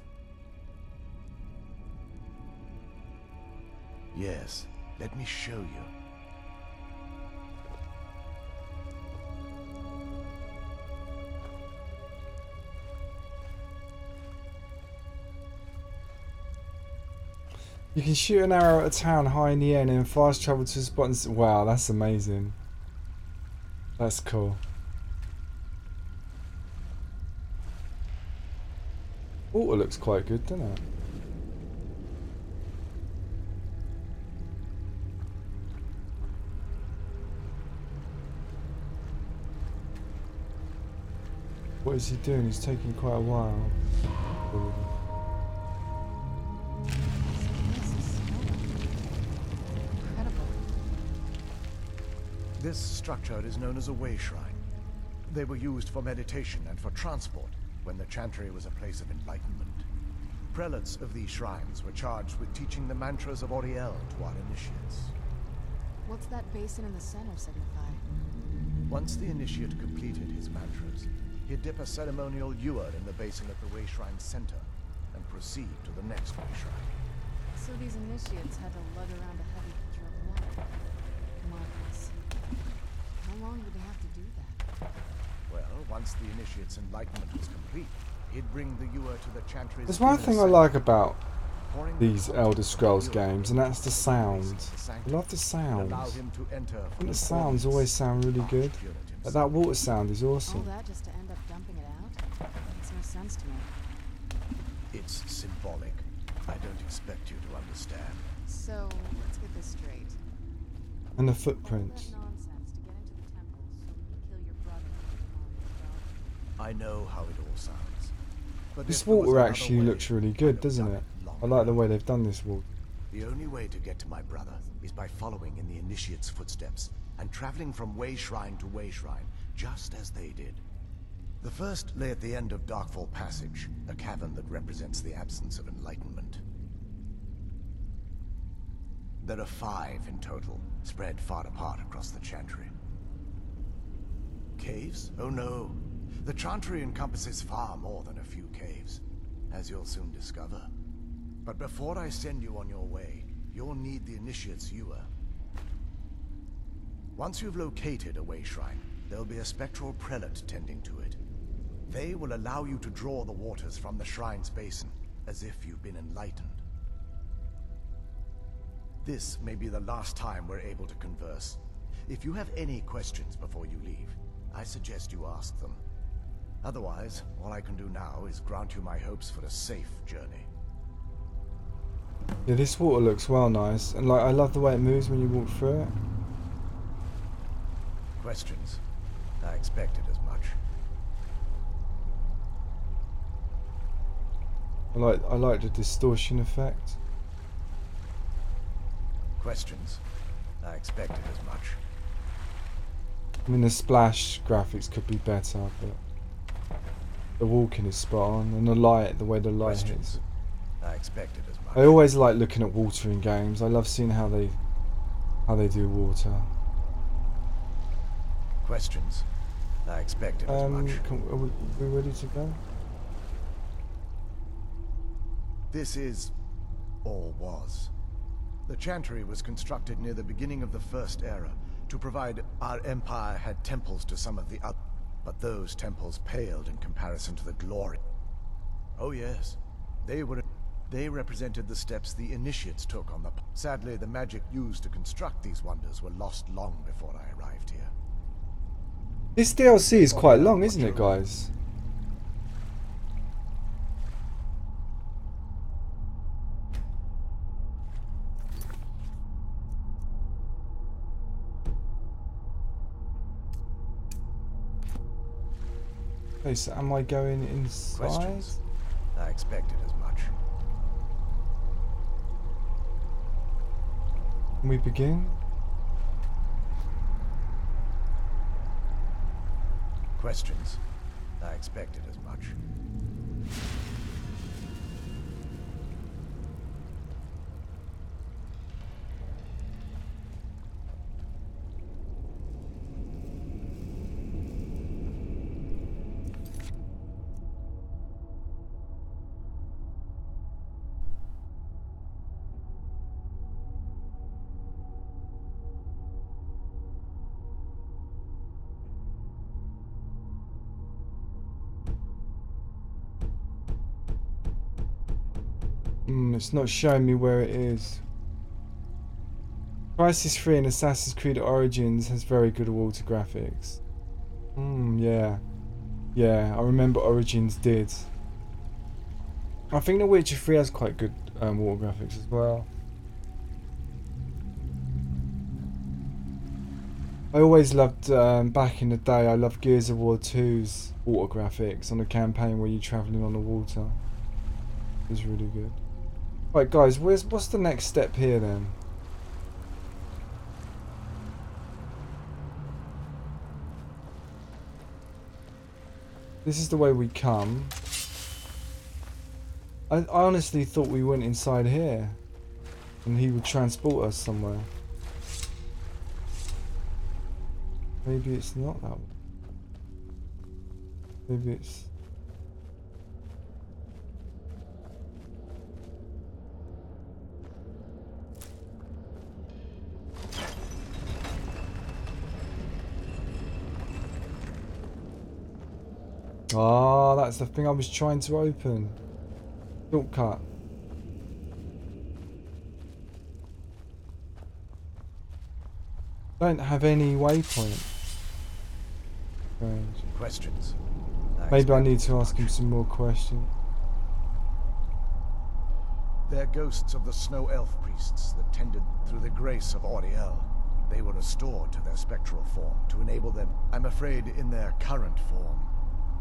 Yes, let me show you. You can shoot an arrow at a town high in the air and then fast travel to a spot and... Wow, that's amazing. That's cool. Water looks quite good, doesn't it? What is he doing? He's taking quite a while. This structure is known as a way shrine. They were used for meditation and for transport when the Chantry was a place of enlightenment. Prelates of these shrines were charged with teaching the mantras of Auriel to our initiates. What's that basin in the center signify? Once the initiate completed his mantras, he'd dip a ceremonial ewer in the basin at the way shrine's center and proceed to the next way shrine. So these initiates had to lug around a heavy pitcher of water. Marvelous. How long would they have to do that? Well, once the initiate's enlightenment was complete, he'd bring the ewer to the Chantry's... There's one thing I like about these Elder Scrolls games, and that's the sounds. I love the sounds. And the sounds always sound really good. But that water sound is awesome. All that just to end up dumping it out? Makes no sense to me. It's symbolic. I don't expect you to understand. So, let's get this straight. And the footprints. I know how it all sounds. But This water actually looks really good, doesn't it? I like the way they've done this water. The only way to get to my brother is by following in the initiate's footsteps and traveling from way shrine to way shrine, just as they did. The first lay at the end of Darkfall Passage, a cavern that represents the absence of enlightenment. There are 5 in total, spread far apart across the Chantry. Caves? Oh no. The Chantry encompasses far more than a few caves, as you'll soon discover. But before I send you on your way, you'll need the initiate's ewer. Once you've located a way shrine, there'll be a spectral prelate tending to it. They will allow you to draw the waters from the shrine's basin, as if you've been enlightened. This may be the last time we're able to converse. If you have any questions before you leave, I suggest you ask them. Otherwise, all I can do now is grant you my hopes for a safe journey. Yeah, this water looks well nice, and like I love the way it moves when you walk through it. Questions? I expected as much. I like the distortion effect. Questions? I expected as much. I mean, the splash graphics could be better, but the walking is spot on, and the light, the way the light hits. I expected as much. I always like looking at water in games. I love seeing how they do water. Questions? I expected as much. Are we ready to go? This is, or was. The Chantry was constructed near the beginning of the First Era to provide our empire had temples to some of the other, but those temples paled in comparison to the glory. Oh yes, they represented the steps the initiates took on the... Sadly, the magic used to construct these wonders were lost long before I arrived here. This DLC is quite long, isn't it, guys? Okay, so am I going inside? Questions? I expected as much. Can we begin? Questions? I expected as much. It's not showing me where it is. Crisis 3 and Assassin's Creed Origins has very good water graphics. Yeah. Yeah, I remember Origins did. I think The Witcher 3 has quite good water graphics as well. I always loved, back in the day, I loved Gears of War 2's water graphics on a campaign where you're travelling on the water. It was really good. Right guys, what's the next step here then? This is the way we come. I honestly thought we went inside here and he would transport us somewhere. Maybe it's not that way. Maybe it's... Ah, that's the thing I was trying to open. Shortcut. Don't have any waypoint. Strange. Questions? Maybe I need to ask him some more questions. They're ghosts of the snow elf priests that tended through the grace of Auriel. They were restored to their spectral form to enable them. I'm afraid in their current form,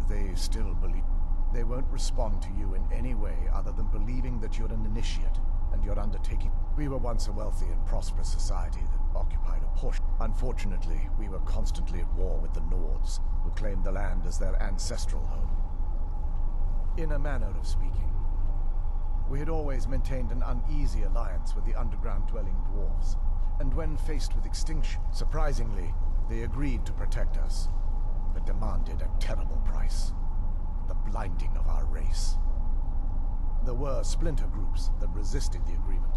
they still believe. They won't respond to you in any way other than believing that you're an initiate and you're undertaking. We were once a wealthy and prosperous society that occupied a portion. Unfortunately, we were constantly at war with the Nords, who claimed the land as their ancestral home. In a manner of speaking, we had always maintained an uneasy alliance with the underground-dwelling dwarves, and when faced with extinction, surprisingly, they agreed to protect us, but demanded a terrible price: the blinding of our race. There were splinter groups that resisted the agreement,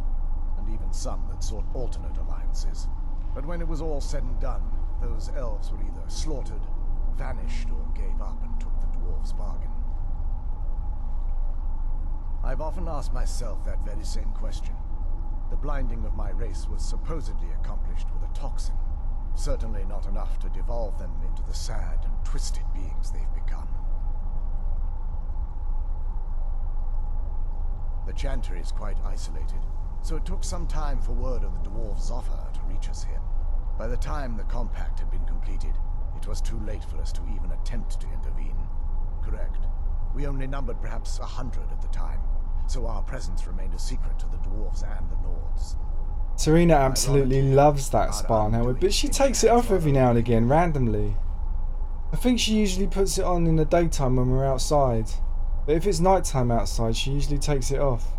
and even some that sought alternate alliances. But when it was all said and done, those elves were either slaughtered, vanished, or gave up and took the dwarves' bargain. I've often asked myself that very same question. The blinding of my race was supposedly accomplished with a toxin, certainly not enough to devolve them into the sad and twisted beings they've become. The Chantry is quite isolated, so it took some time for word of the dwarves' offer to reach us here. By the time the compact had been completed, it was too late for us to even attempt to intervene. Correct. We only numbered perhaps 100 at the time, so our presence remained a secret to the dwarves and the Nords. Serena absolutely loves that Spartan helmet, but she takes it off every now and again, randomly. I think she usually puts it on in the daytime when we're outside. But if it's nighttime outside, she usually takes it off.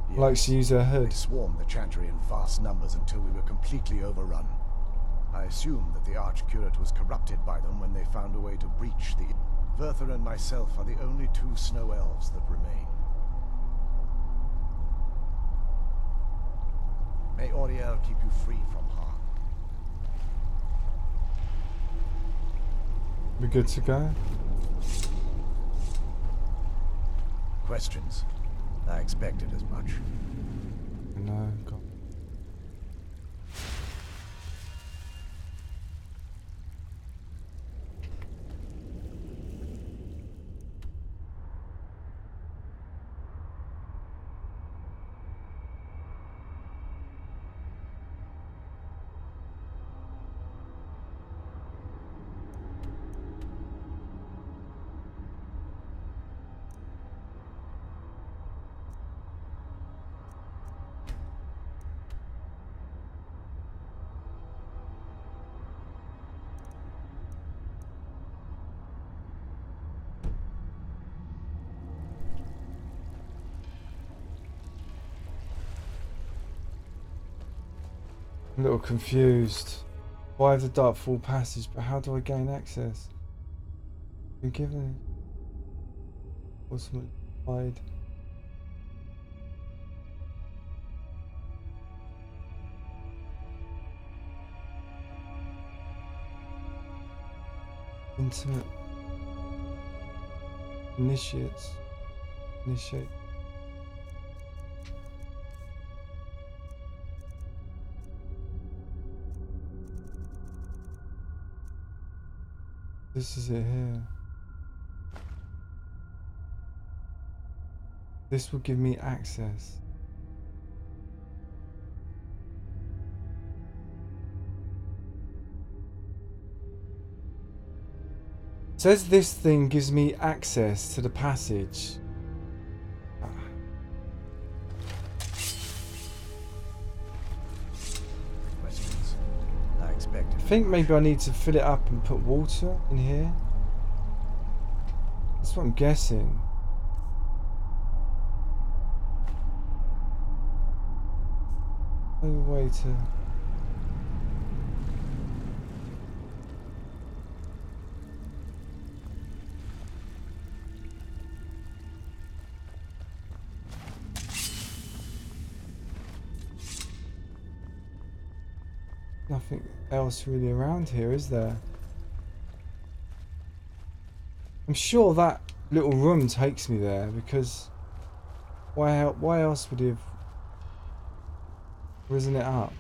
Yes, Likes to use her hood. They swarmed the Chantry in vast numbers until we were completely overrun. I assume that the Archcurate was corrupted by them when they found a way to breach the... Verther and myself are the only two snow elves that remain. May Auriel keep you free from harm. We good to go? Questions? I expected as much. No, God. I'm a little confused. Why have the Darkfall passage, but how do I gain access? Been given ultimate guide. Intimate initiates. Initiate. This is it here. This will give me access. It says this thing gives me access to the passage. Questions? I expected. I think maybe I need to fill it up and put water in here. That's what I'm guessing. No way to... Nothing else really around here, is there? I'm sure that little room takes me there because why else would he have risen it up?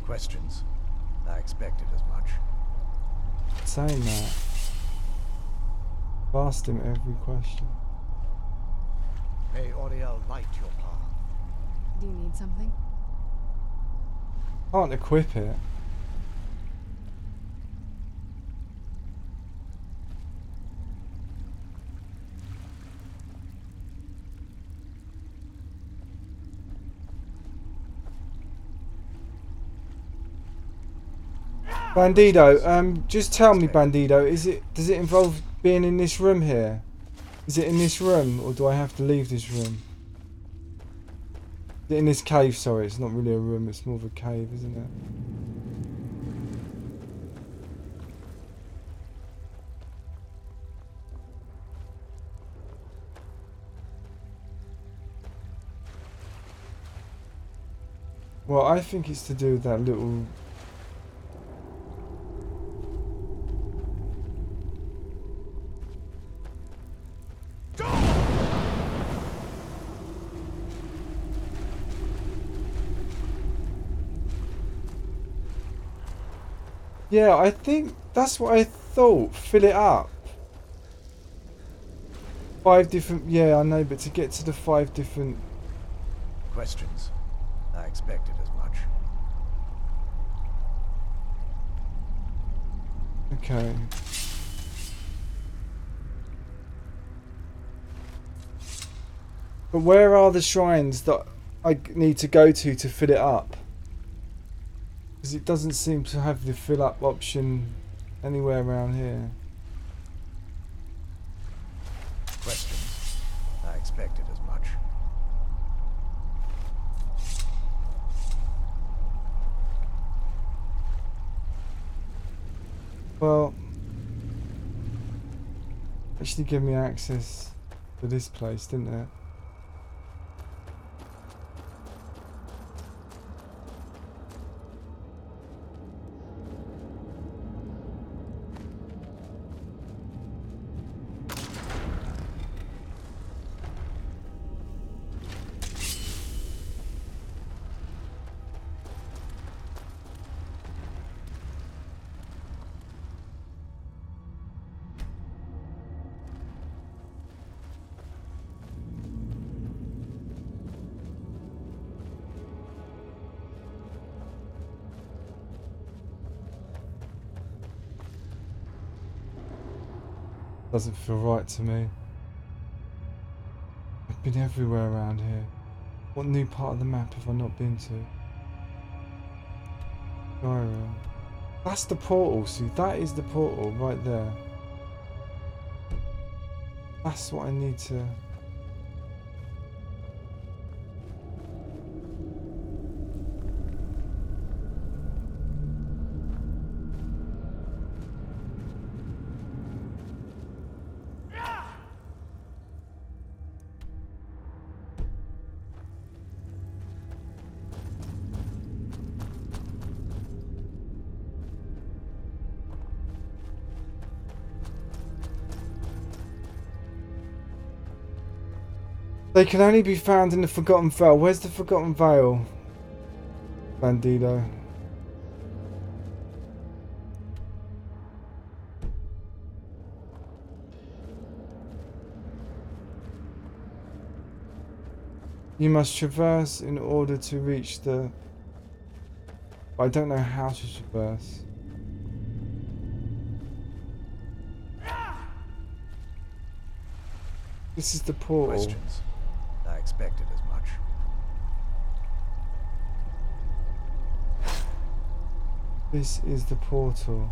Questions? I expected as much. Saying that, I've asked him every question. May Oriel light your path. Do you need something? Can't equip it. Bandido, just tell me, Bandido, does it involve being in this room here? Is it in this room, or do I have to leave this room? Is it in this cave? Sorry, it's not really a room, it's more of a cave, isn't it? Well, I think it's to do with that little... Yeah, I think that's what I thought. Fill it up. 5 different... Yeah, I know, but to get to the 5 different... Questions? I expected as much. Okay. But where are the shrines that I need to go to fill it up? Because it doesn't seem to have the fill up option anywhere around here. Questions? I expected as much. Well, actually give me access to this place, didn't it? Doesn't feel right to me. I've been everywhere around here. What new part of the map have I not been to? Skyrim. That's the portal, see, that is the portal right there. That's what I need to... They can only be found in the Forgotten Vale. Where's the Forgotten Vale? Bandido. You must traverse in order to reach the... I don't know how to traverse. This is the portal. Questions? I expected as much. This is the portal.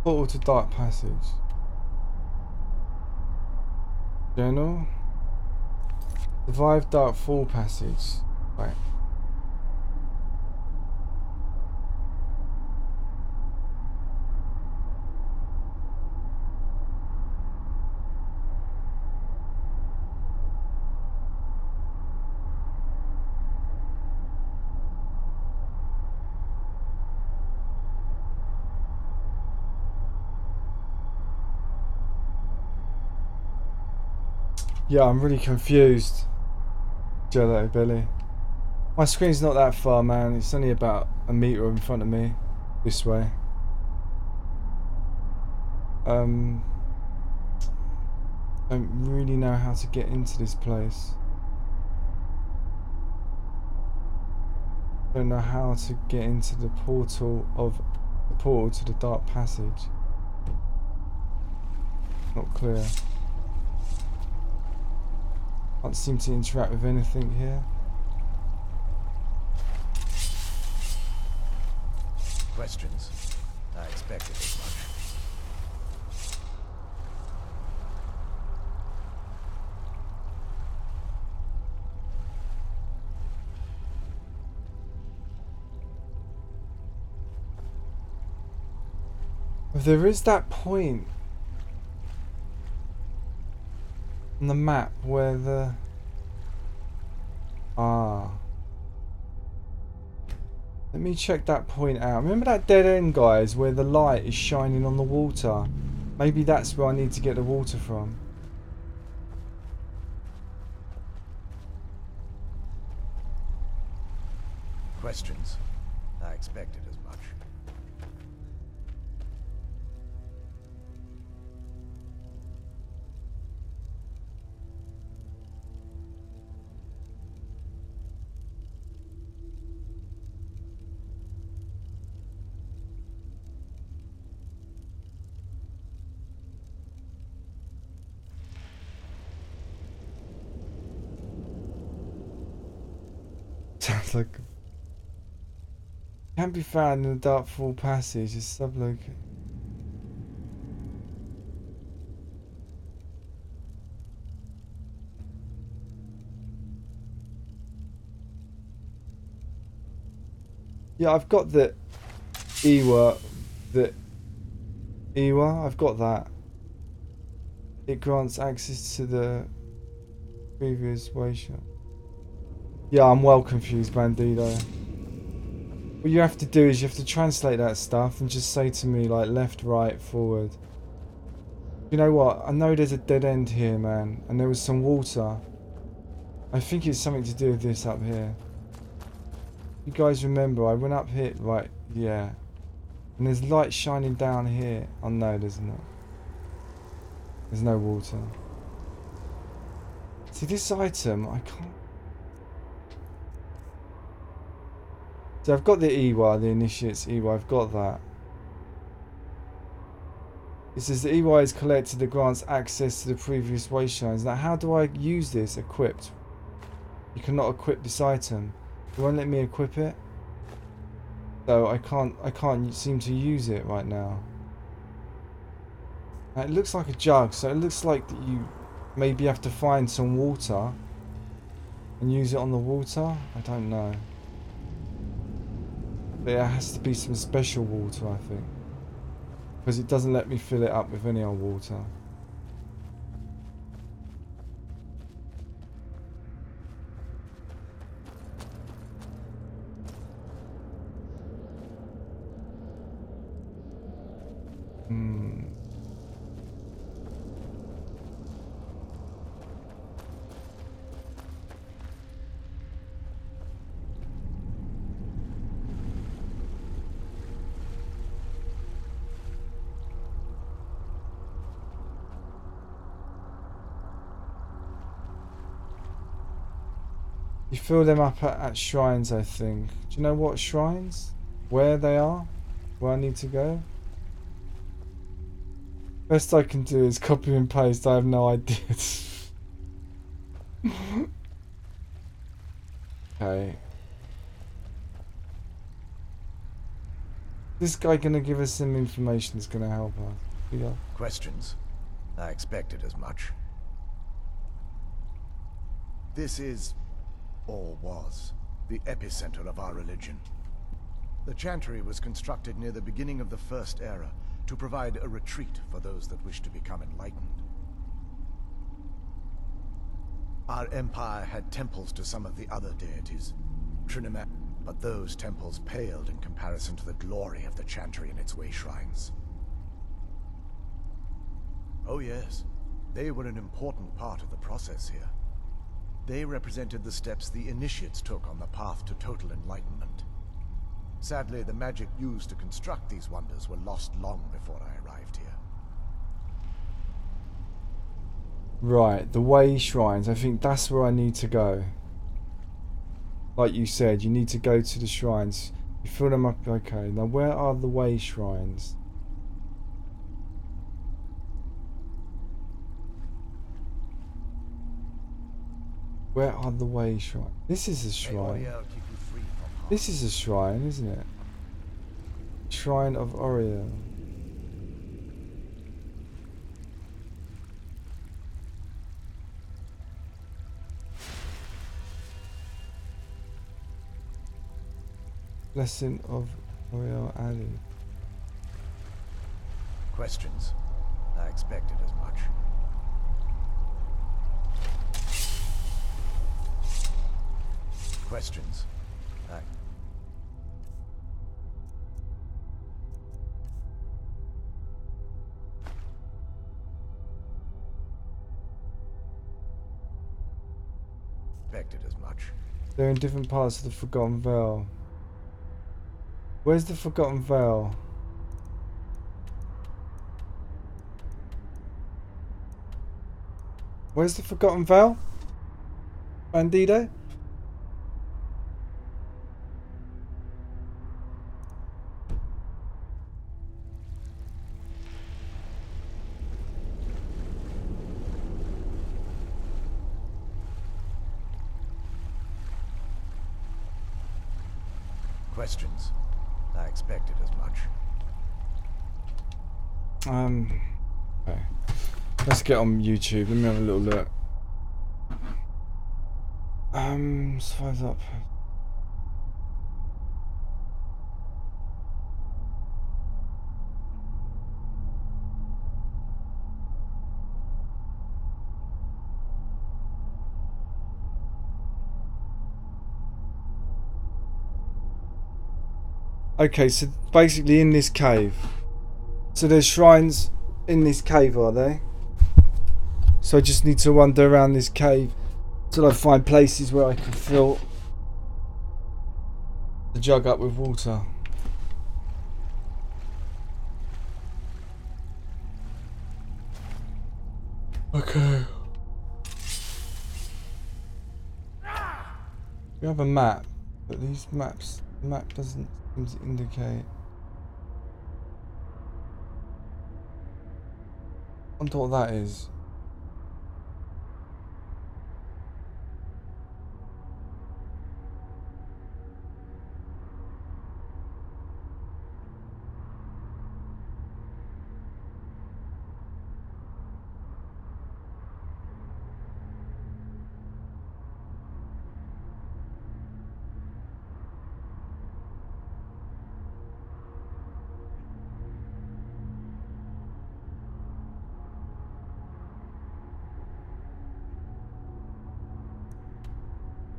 Portal to Dark Passage. Journal. Survive Dark Fall Passage. Right. Yeah, I'm really confused. Jello Belly. My screen's not that far, man. It's only about a meter in front of me. This way. Don't really know how to get into this place. Don't know how to get into the portal to the Dark Passage. Not clear. Can't seem to interact with anything here. Questions? I expected as much. There is that point on the map where the... Let me check that point out. Remember that dead end, guys, where the light is shining on the water? Maybe that's where I need to get the water from. Questions? I expected as much. Sounds like... Can be found in the Dark Fall Passage. It's sublocated. Yeah, I've got the Iwa. I've got that. It grants access to the previous way shop. Yeah, I'm well confused, Bandido. What you have to do is you have to translate that stuff and just say to me, like, left, right, forward. You know what? I know there's a dead end here, man. And there was some water. I think it's something to do with this up here. You guys remember, I went up here, right, yeah. And there's light shining down here. Oh no, there's not. There's no water. See, this item, I can't... So I've got the EY, the Initiate's EY, I've got that. It says the EY is collected that grants access to the previous way shrines. Now how do I use this? Equipped. You cannot equip this item. It won't let me equip it. So I can't seem to use it right now. Now, it looks like a jug, so it looks like that you maybe have to find some water and use it on the water. I don't know. There has to be some special water, I think. Because it doesn't let me fill it up with any old water. You fill them up at shrines, I think. Do you know what shrines? Where they are? Where I need to go? Best I can do is copy and paste. I have no idea. Okay. This guy gonna give us some information that's gonna help us. Yeah. Questions? I expected as much. This is, or was, the epicenter of our religion. The chantry was constructed near the beginning of the First Era to provide a retreat for those that wish to become enlightened. Our empire had temples to some of the other deities, Trinimat, but those temples paled in comparison to the glory of the chantry and its way shrines. Oh yes, they were an important part of the process here. They represented the steps the initiates took on the path to total enlightenment. Sadly, the magic used to construct these wonders were lost long before I arrived here. Right, the way shrines. I think that's where I need to go. Like you said, you need to go to the shrines. You fill them up. Okay, now where are the way shrines? Where are the way shrines? This is a shrine. This is a shrine, isn't it? Shrine of Oriel. Blessing of Oriel Ali. Questions? I expected as much. Questions? Expected as much. They're in different parts of the Forgotten Vale. Where's the Forgotten Vale? Where's the Forgotten Vale? Bandido? Questions? I expected as much. Okay. Let's get on YouTube. Let me have a little look. Survives up. Okay, so basically in this cave. So there's shrines in this cave, are they? So I just need to wander around this cave till I find places where I can fill the jug up with water. Okay. We have a map, but these maps The map doesn't seem to indicate. I wonder what that is.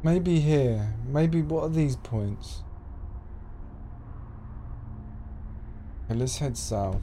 Maybe here. Maybe what are these points? Okay, let's head south.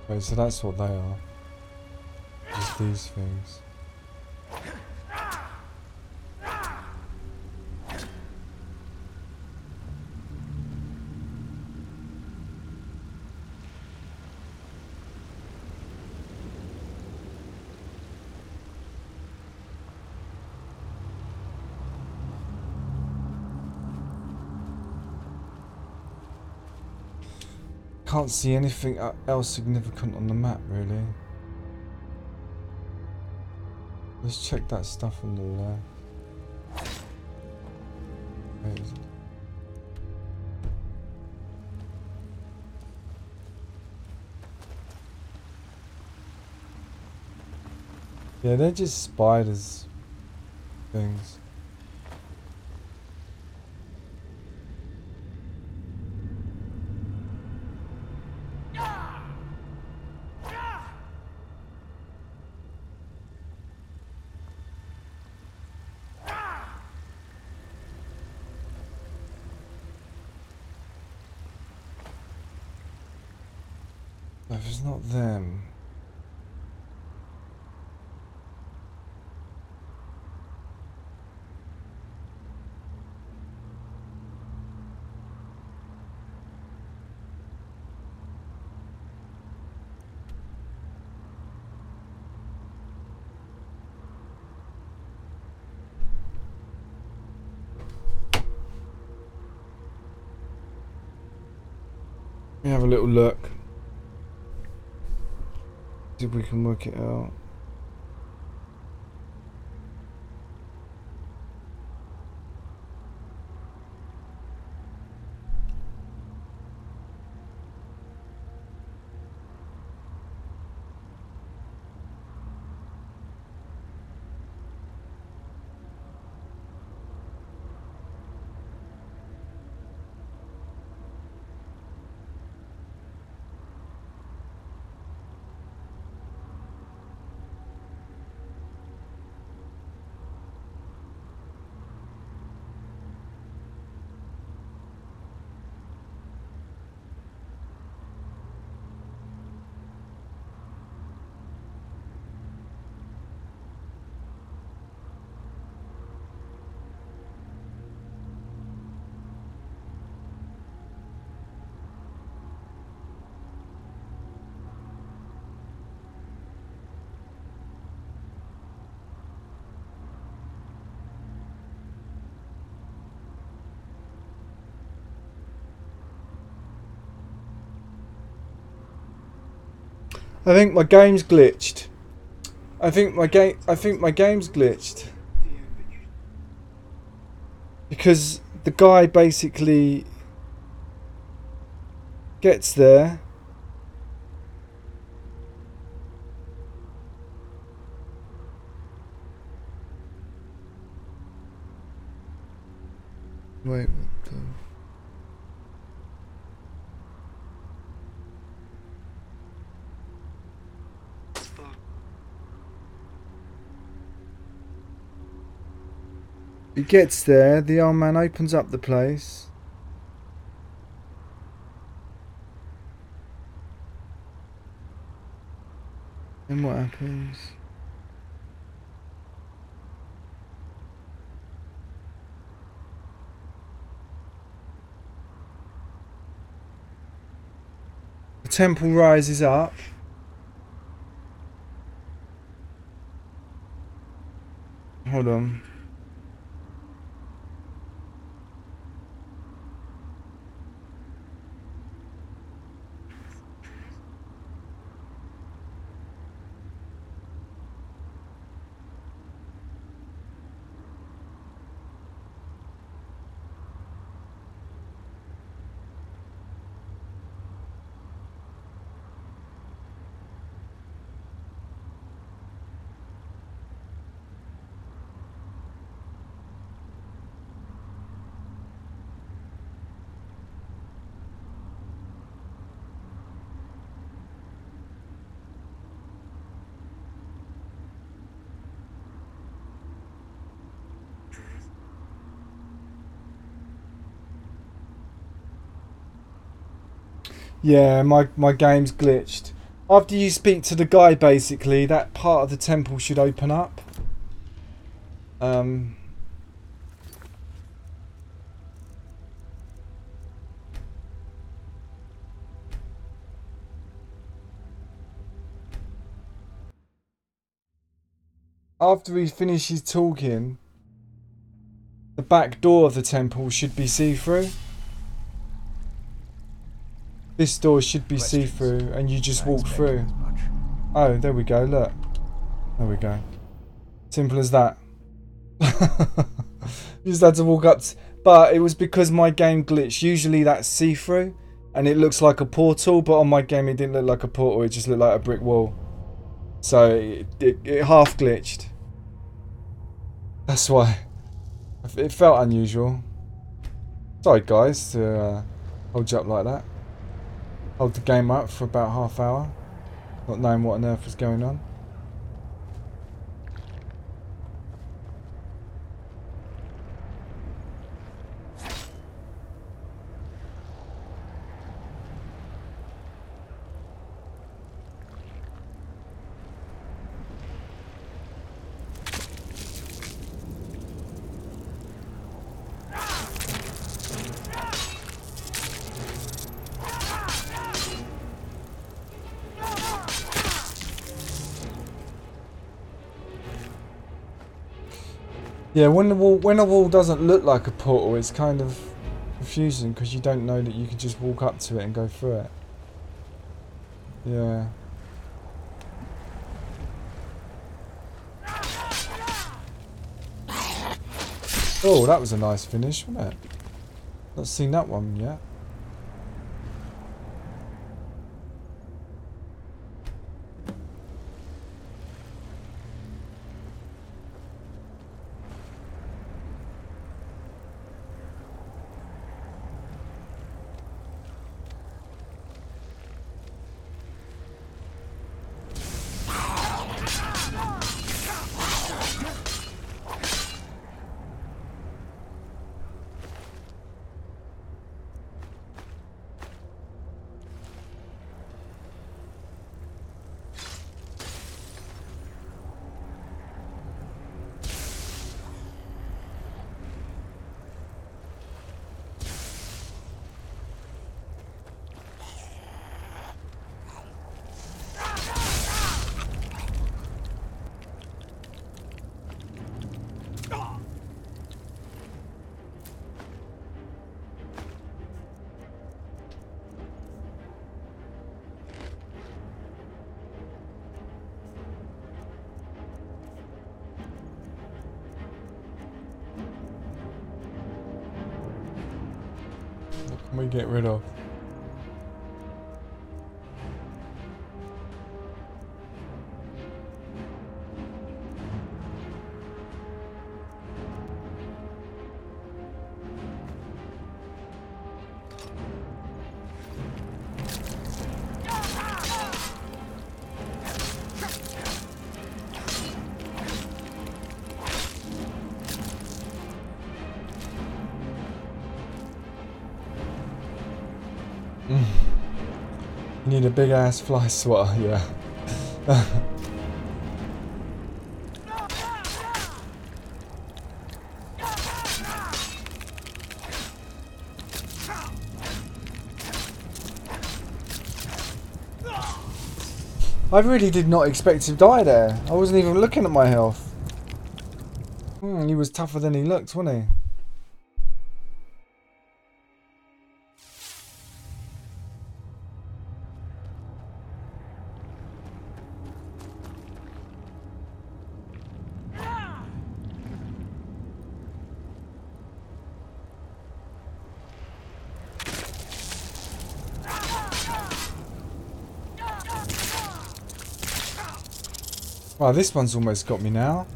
Okay, so that's what they are. Just these things. Can't see anything else significant on the map, really. Let's check that stuff on the left. Where is it? Yeah, they're just spiders things. If it's not them. Let me have a little look. See if we can work it out. I think my game's glitched. I think my game's glitched. Because the guy basically gets there. Wait, what the... He gets there, the old man opens up the place. And what happens? The temple rises up. Hold on. Yeah, my game's glitched. After you speak to the guy, basically, that part of the temple should open up. After he finishes talking, the back door of the temple should be see-through. This door should be see-through, and you just walk through. Oh, there we go, look. There we go. Simple as that. You just had to walk up. But it was because my game glitched. Usually that's see-through, and it looks like a portal, but on my game it didn't look like a portal, it just looked like a brick wall. So it half glitched. That's why. It felt unusual. Sorry guys to hold you up like that. Hold the game up for about half hour, not knowing what on earth was going on. Yeah, when a wall doesn't look like a portal, it's kind of confusing because you don't know that you can just walk up to it and go through it. Yeah. Oh, that was a nice finish, wasn't it? Not seen that one yet. What can we get rid of? You need a big ass fly swatter, yeah. I really did not expect to die there. I wasn't even looking at my health. He was tougher than he looked, wasn't he? Wow, this one's almost got me now.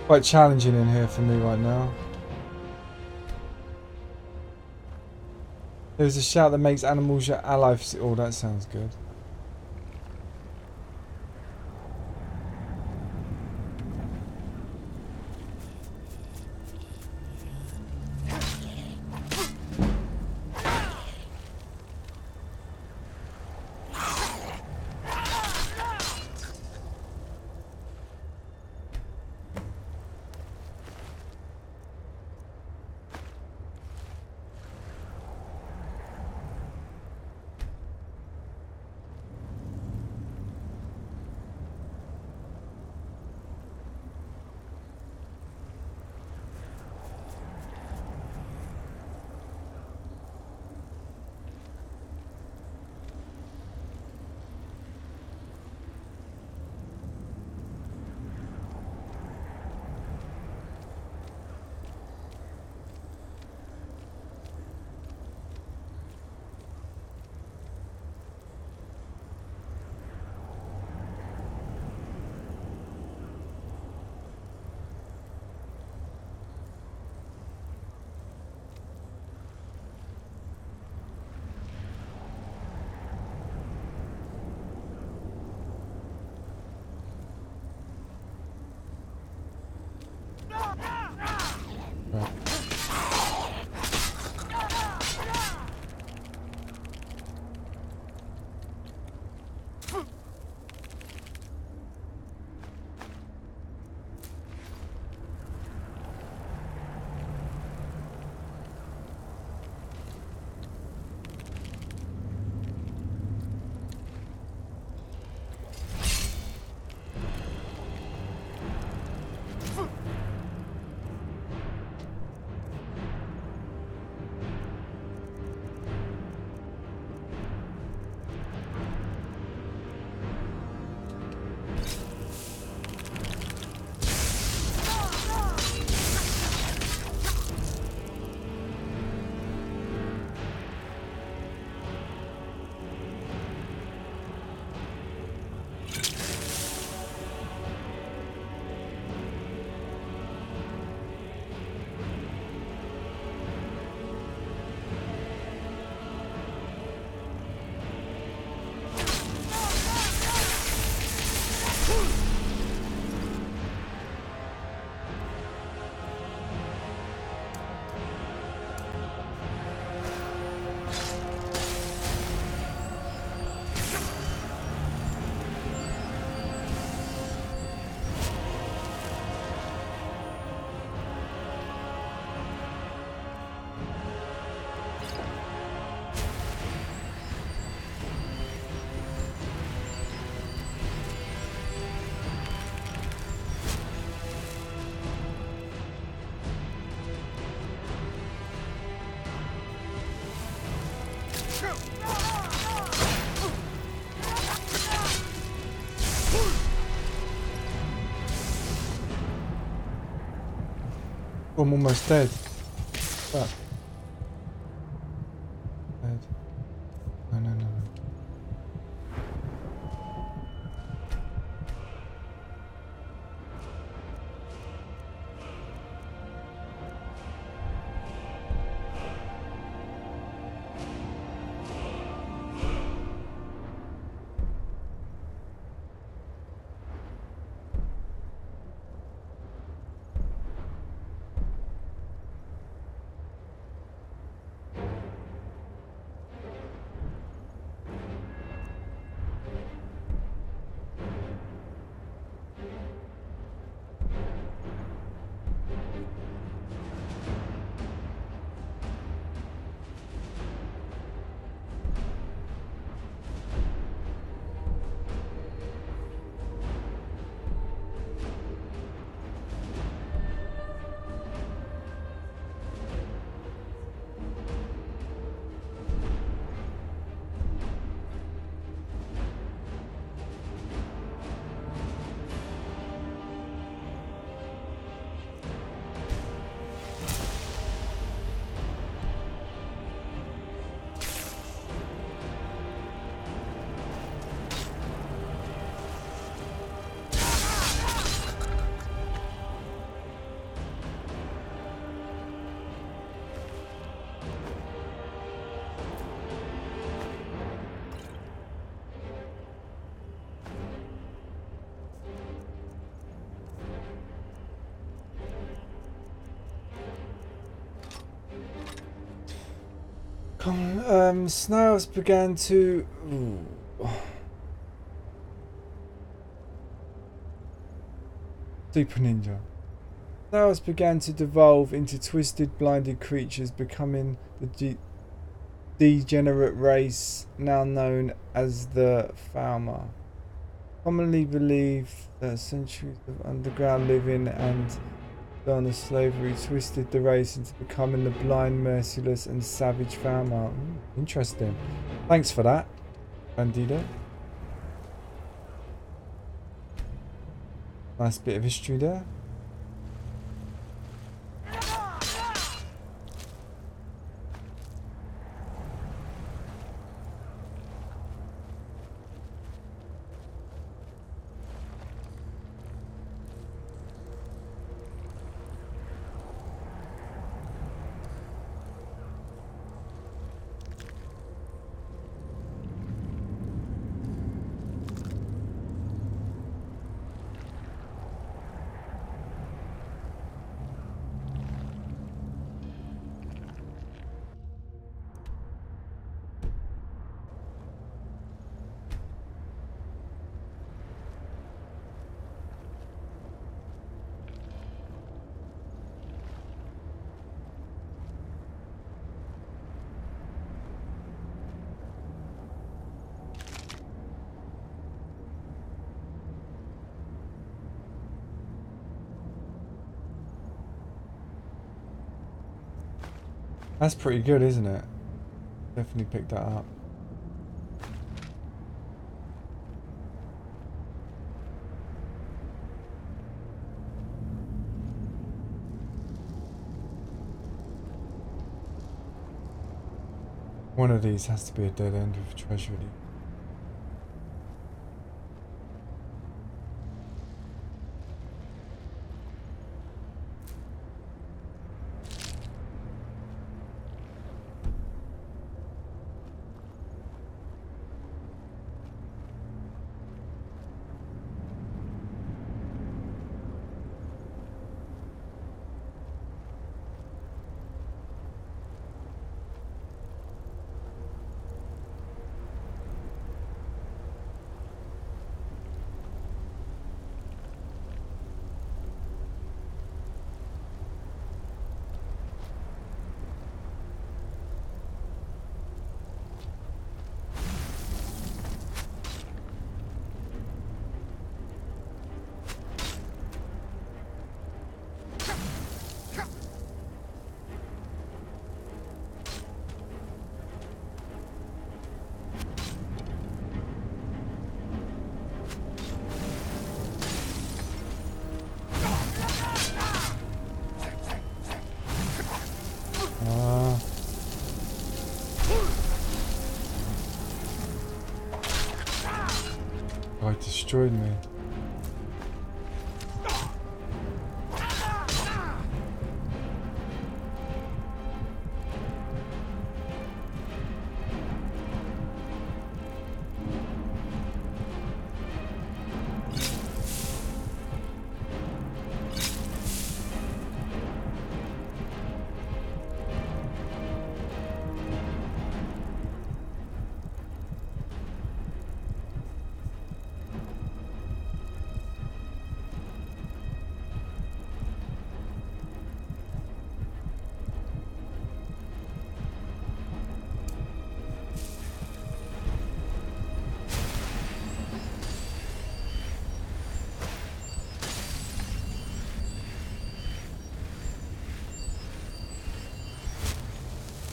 Quite challenging in here for me right now. There's a shout that makes animals your allies. Oh, that sounds good. I'm almost dead. Fuck. Dead. No, no, no, no. Snails began to... Super Ninja. Snails began to devolve into twisted, blinded creatures, becoming the degenerate race now known as the Falmer. Commonly believed that centuries of underground living and Donna slavery twisted the race into becoming the blind, merciless and savage Falmer. Interesting. Thanks for that, Bandido. Nice bit of history there. That's pretty good, isn't it? Definitely picked that up. One of these has to be a dead end with treasure. Oh, it destroyed me.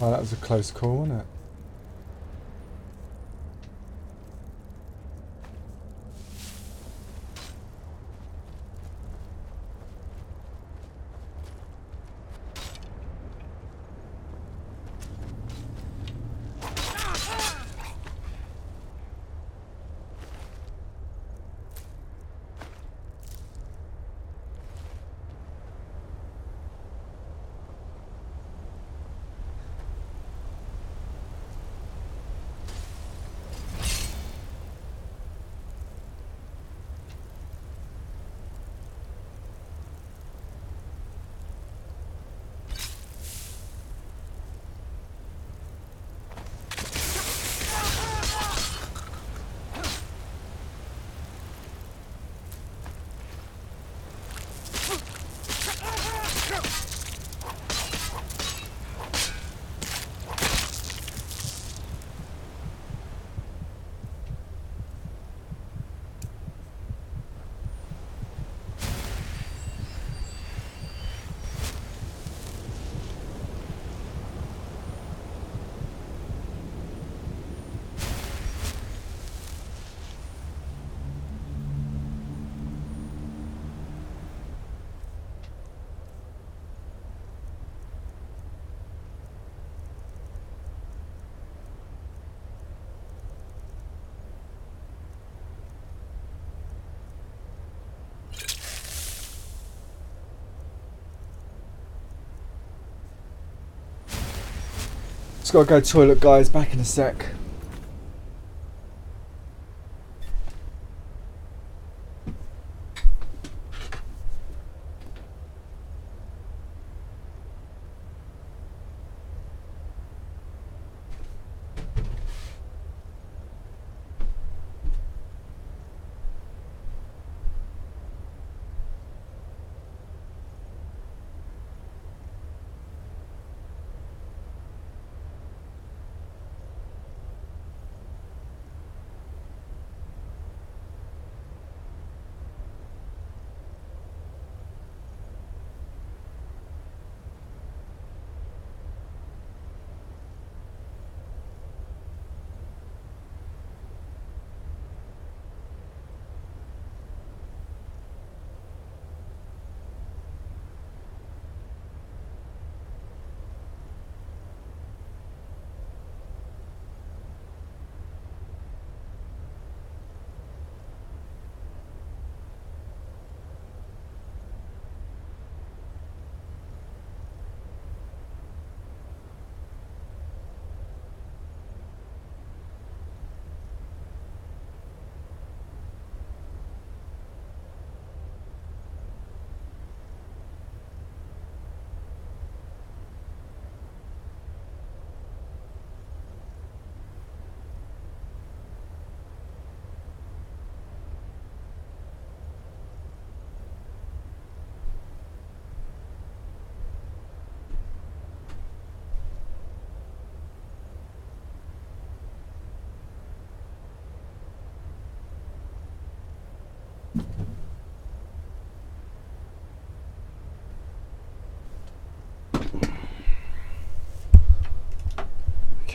Oh, that was a close call, wasn't it? Just gotta go toilet, guys. Back in a sec.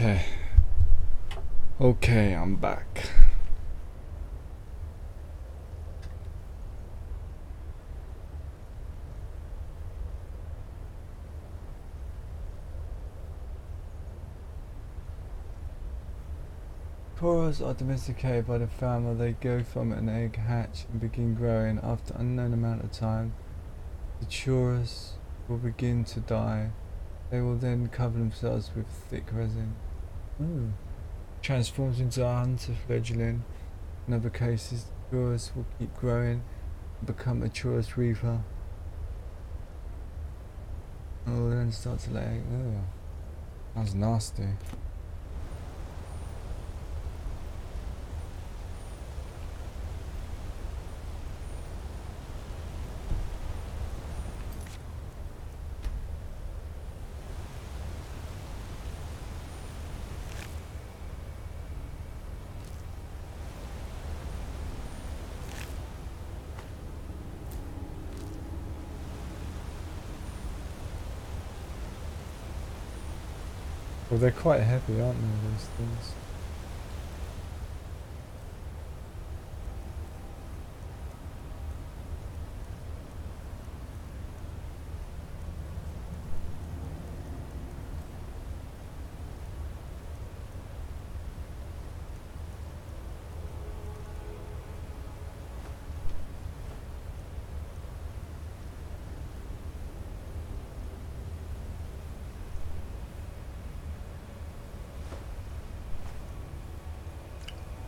Okay. Okay, I'm back. Before churros are domesticated by the farmer. They go from an egg, hatch, and begin growing. After an unknown amount of time, the churros will begin to die. They will then cover themselves with thick resin. Ooh. Transforms into a hunter fledgling. In other cases, the churros will keep growing and become a churros reaper. Oh, then start to lay egg. Ooh. That's nasty. Well, they're quite heavy, aren't they, these things?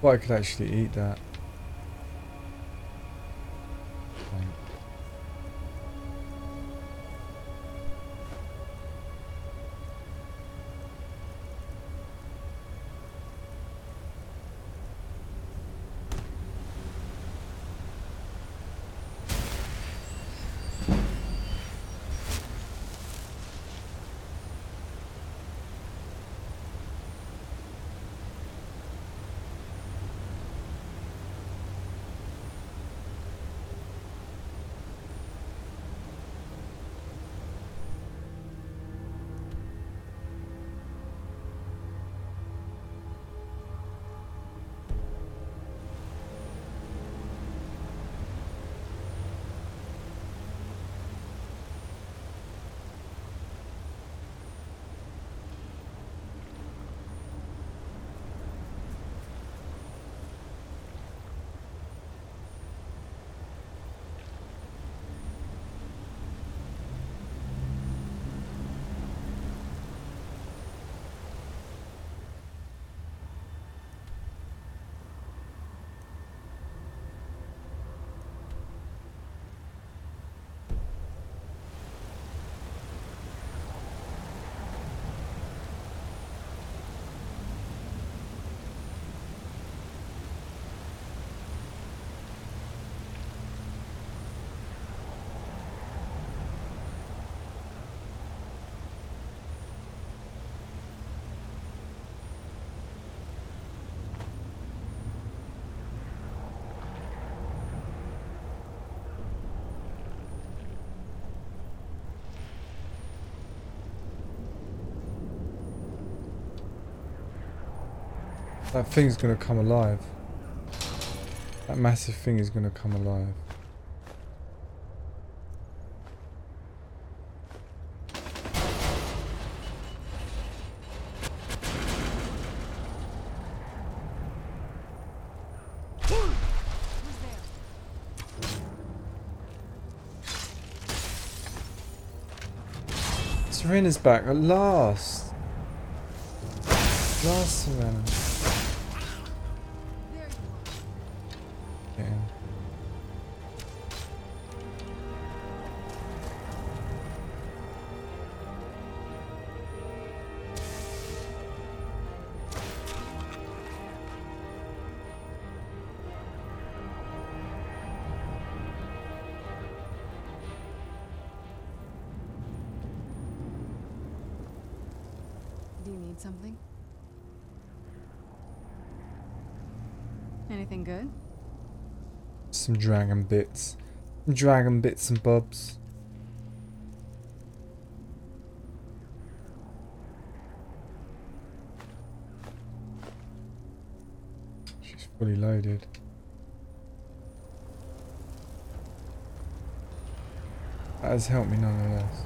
Well, I could actually eat that. That thing's gonna come alive. That massive thing is gonna come alive. Serena's back at last. Last Serena. Yeah. Do you need something? Anything good? Some dragon bits. Dragon bits and bobs. She's fully loaded. That has helped me nonetheless.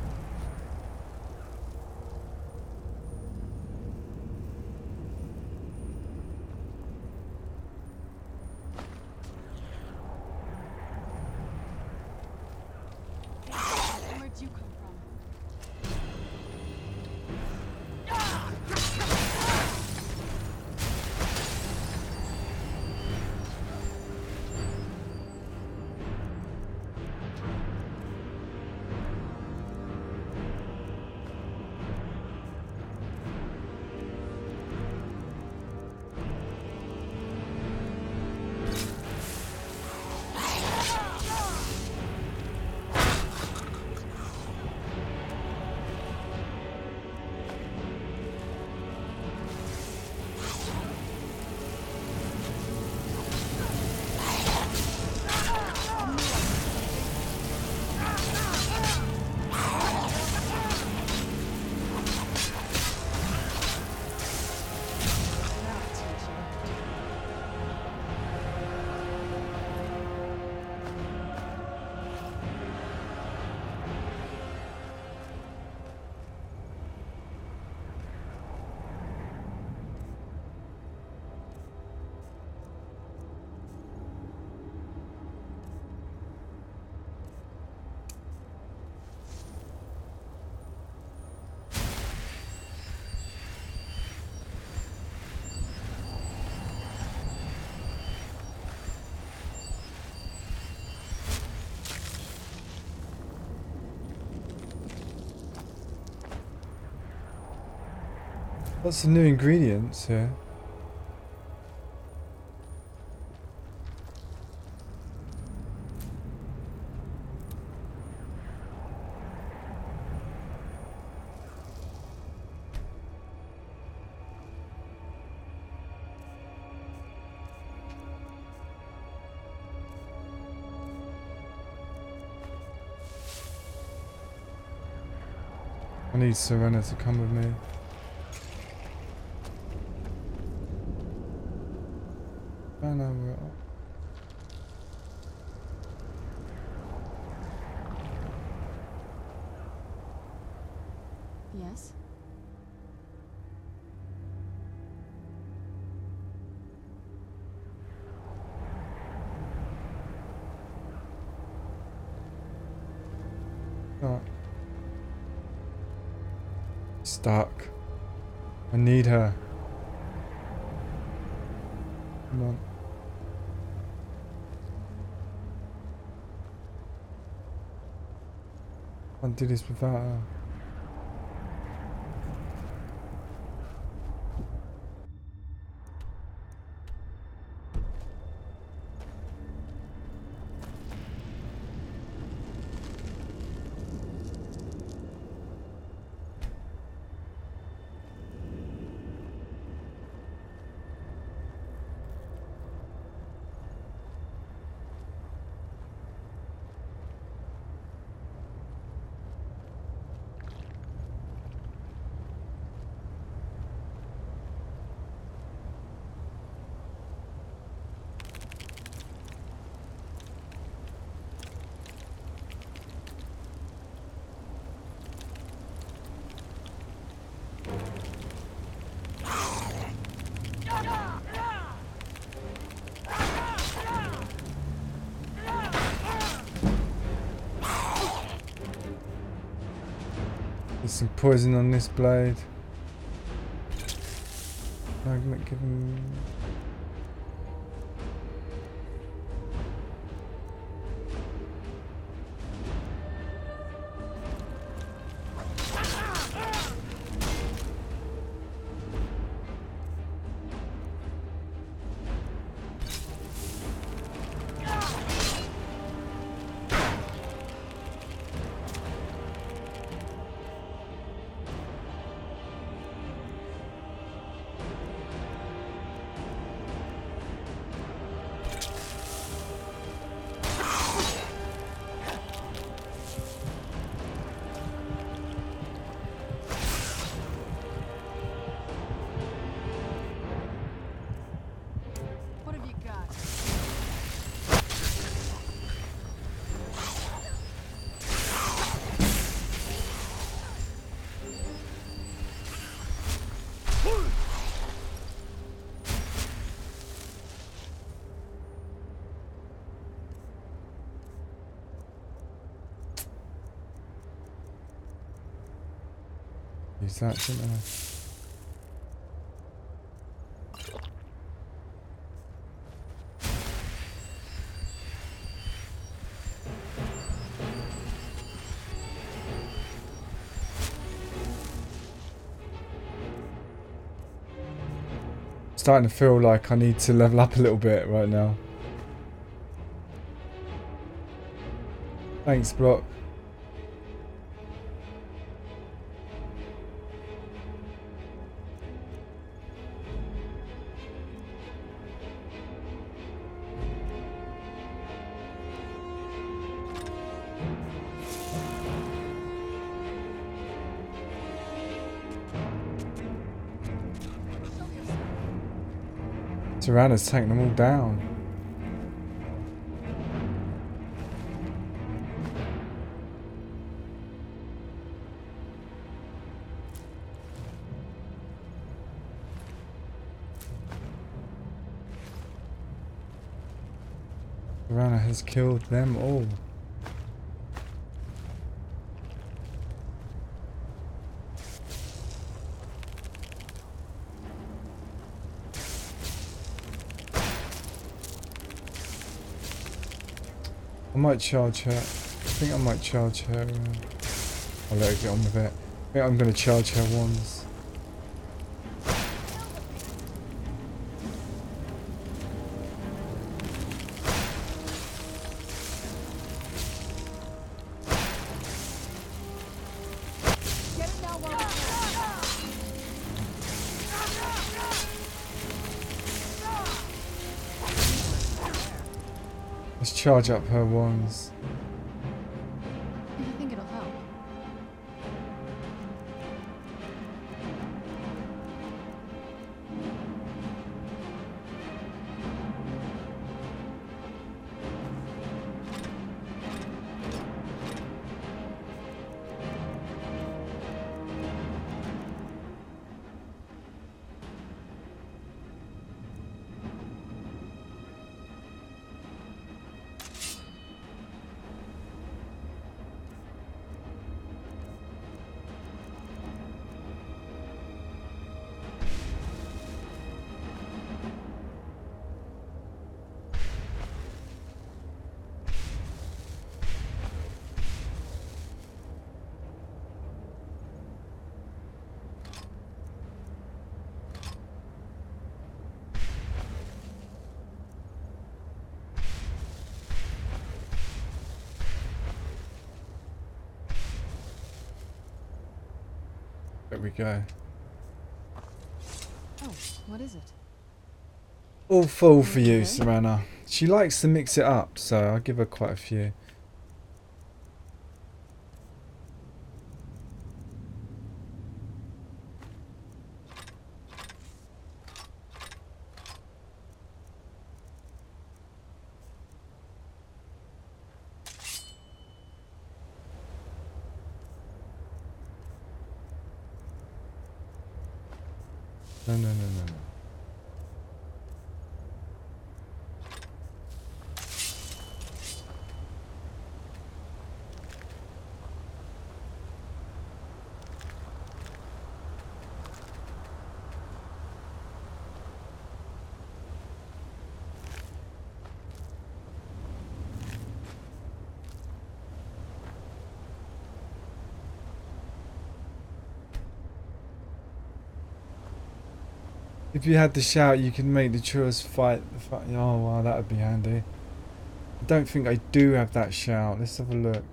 Lots of new ingredients here. I need Serena to come with me. I know where. Yes? Oh. Stuck. I need her. Come on. Can't do this without her. There's some poison on this blade. I'm not giving. What have you got? Use that, didn't I? Starting to feel like I need to level up a little bit right now. Thanks, Block. Serana's taking them all down. Serana has killed them all. I might charge her. I think I might charge her. I'll let her get on with it. I think I'm going to charge her once. Let's charge up her wands. I think it'll help. There we go. Oh, what is it? All full for you, Savannah. She likes to mix it up, so I'll give her quite a few. No. If you had the shout, you could make the Churros fight the fight. Oh wow, that would be handy. I don't think I do have that shout. Let's have a look.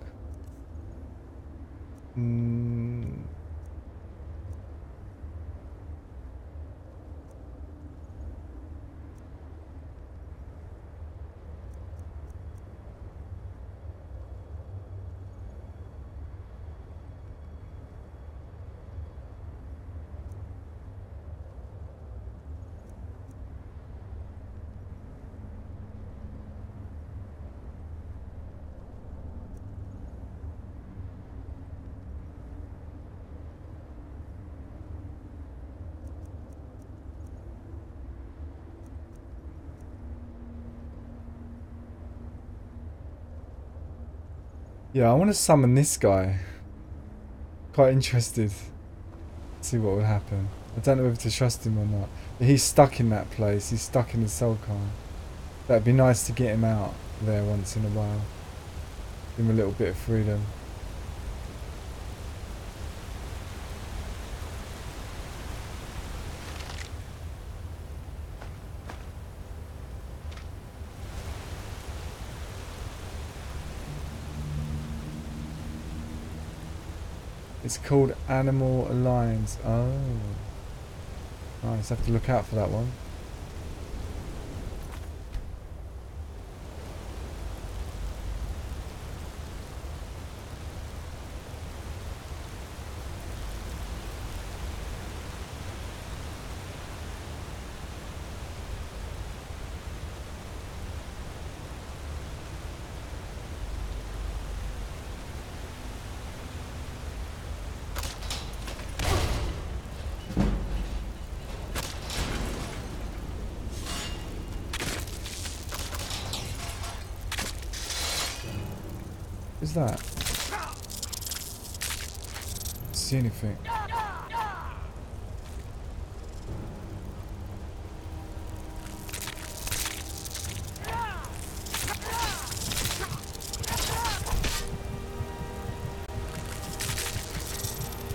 Yeah, I want to summon this guy. Quite interested. See what would happen. I don't know whether to trust him or not. But he's stuck in that place. He's stuck in the soul calm. That'd be nice to get him out there once in a while. Give him a little bit of freedom. It's called Animal Alliance. Oh. Nice, have to look out for that one. What's that? Don't see anything.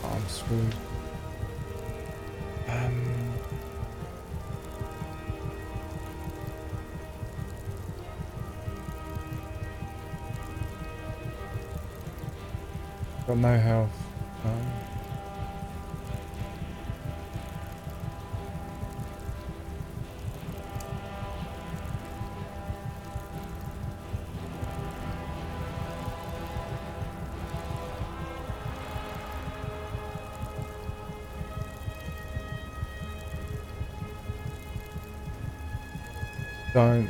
Oh, I'm screwed. Got no health. Don't.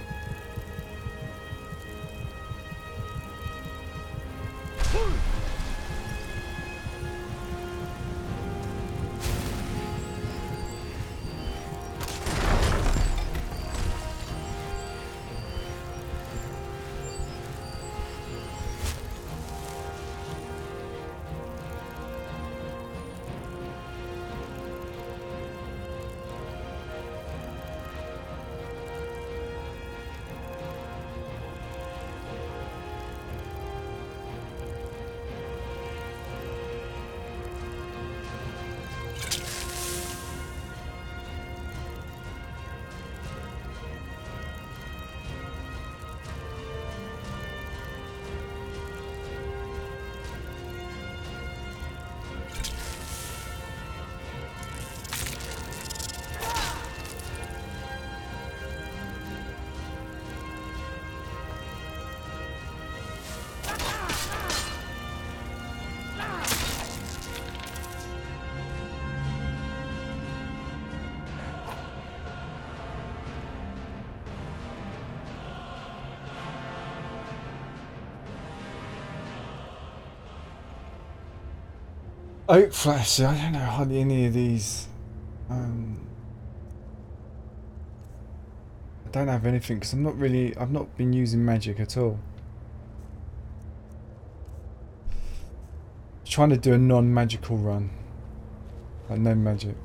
Oak Flash, I don't know hardly any of these. I don't have anything because I've not been using magic at all. Trying to do a non-magical run. Like no magic.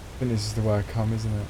I think this is the way I come, isn't it?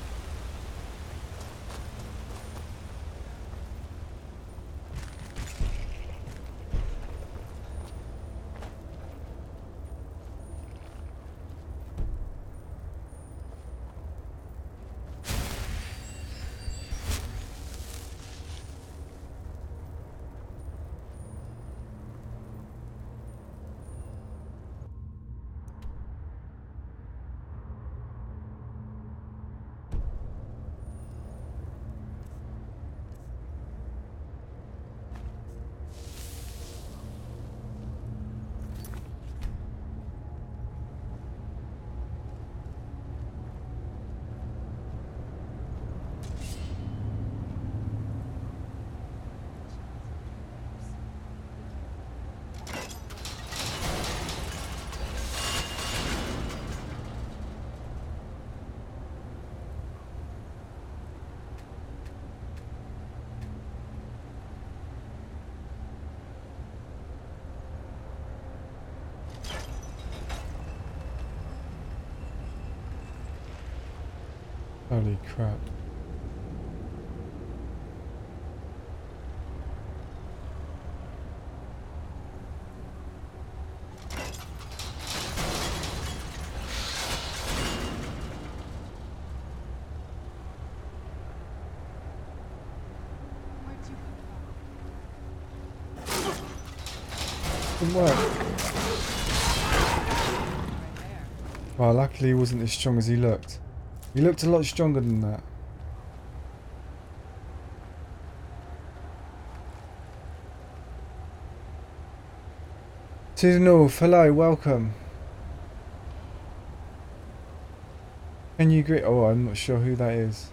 Holy crap. Didn't work. Well, luckily he wasn't as strong as he looked. He looked a lot stronger than that. To the north, hello, welcome. Can you greet? Oh, I'm not sure who that is.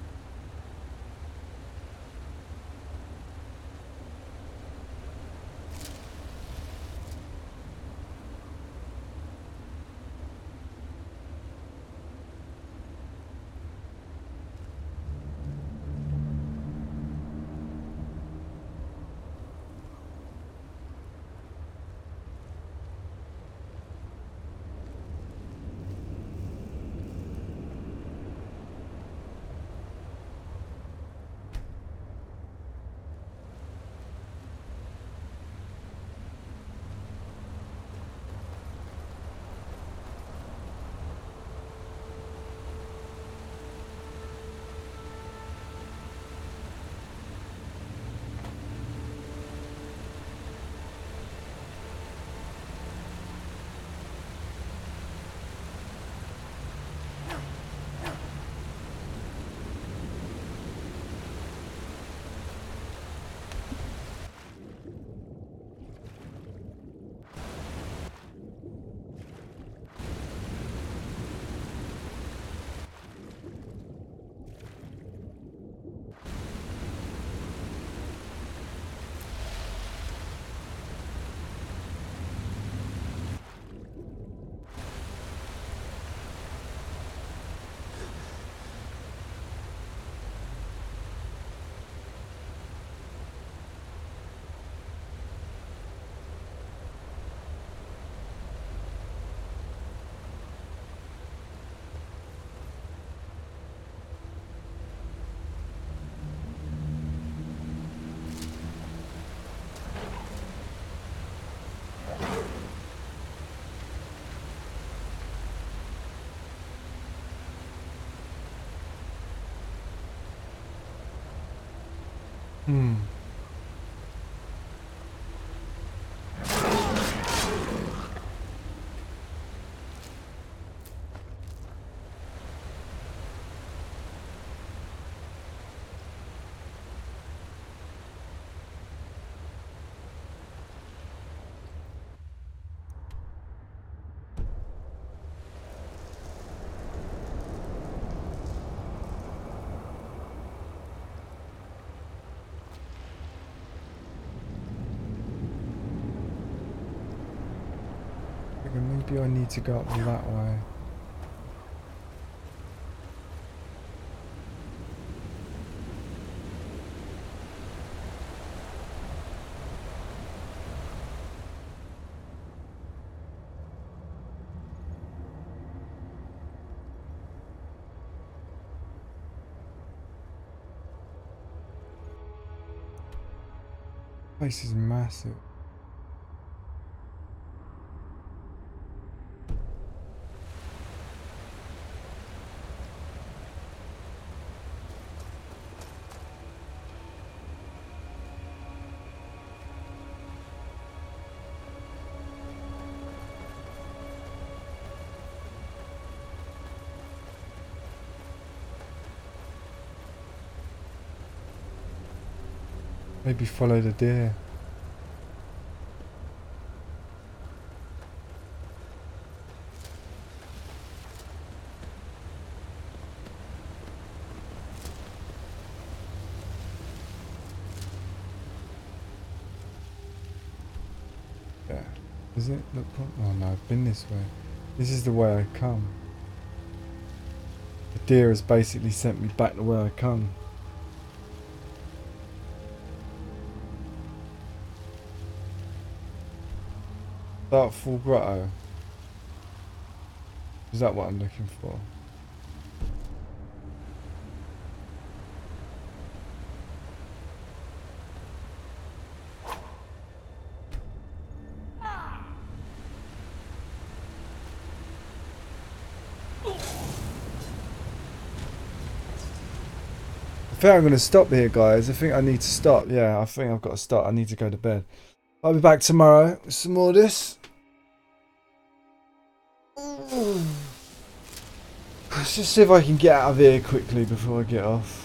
Hmm. Maybe I need to go up that way. This place is massive. Maybe follow the deer. Yeah. Is it? Look. Oh no, I've been this way. This is the way I come. The deer has basically sent me back the way I come. Darkfall Grotto. Is that what I'm looking for? I think I'm going to stop here, guys. I think I need to stop. Yeah, I think I've got to stop. I need to go to bed. I'll be back tomorrow with some more of this. Let's just see if I can get out of here quickly before I get off.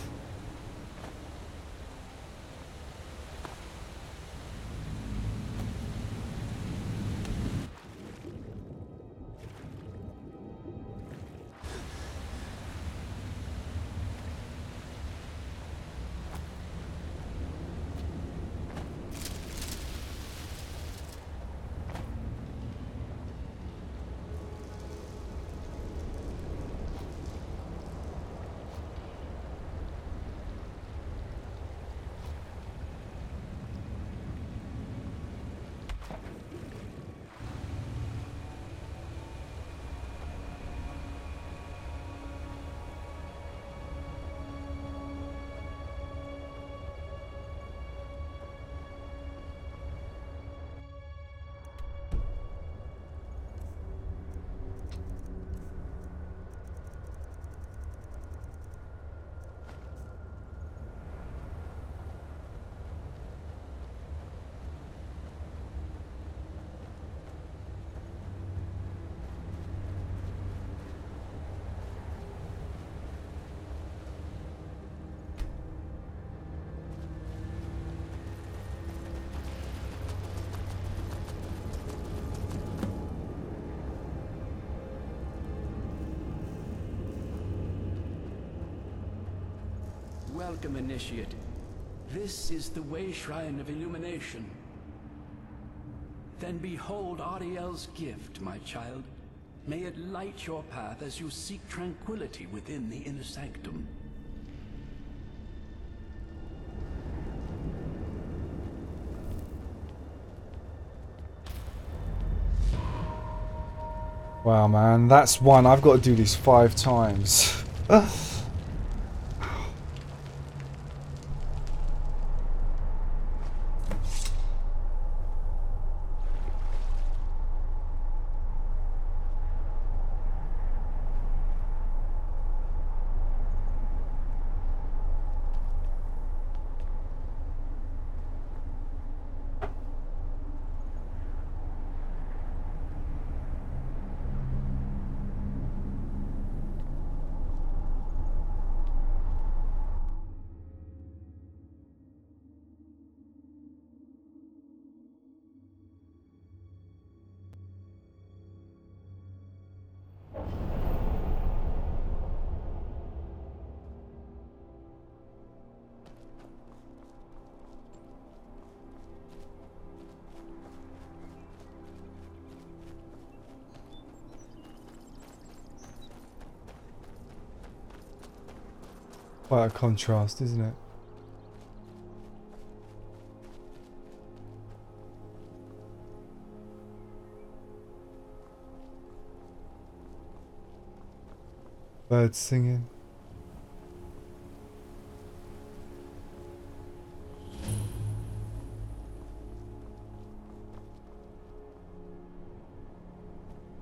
Welcome, Initiate. This is the Way Shrine of Illumination. Then behold Ariel's gift, my child. May it light your path as you seek tranquility within the inner sanctum. Wow, man, that's one. I've got to do this 5 times. Quite a contrast, isn't it? Birds singing.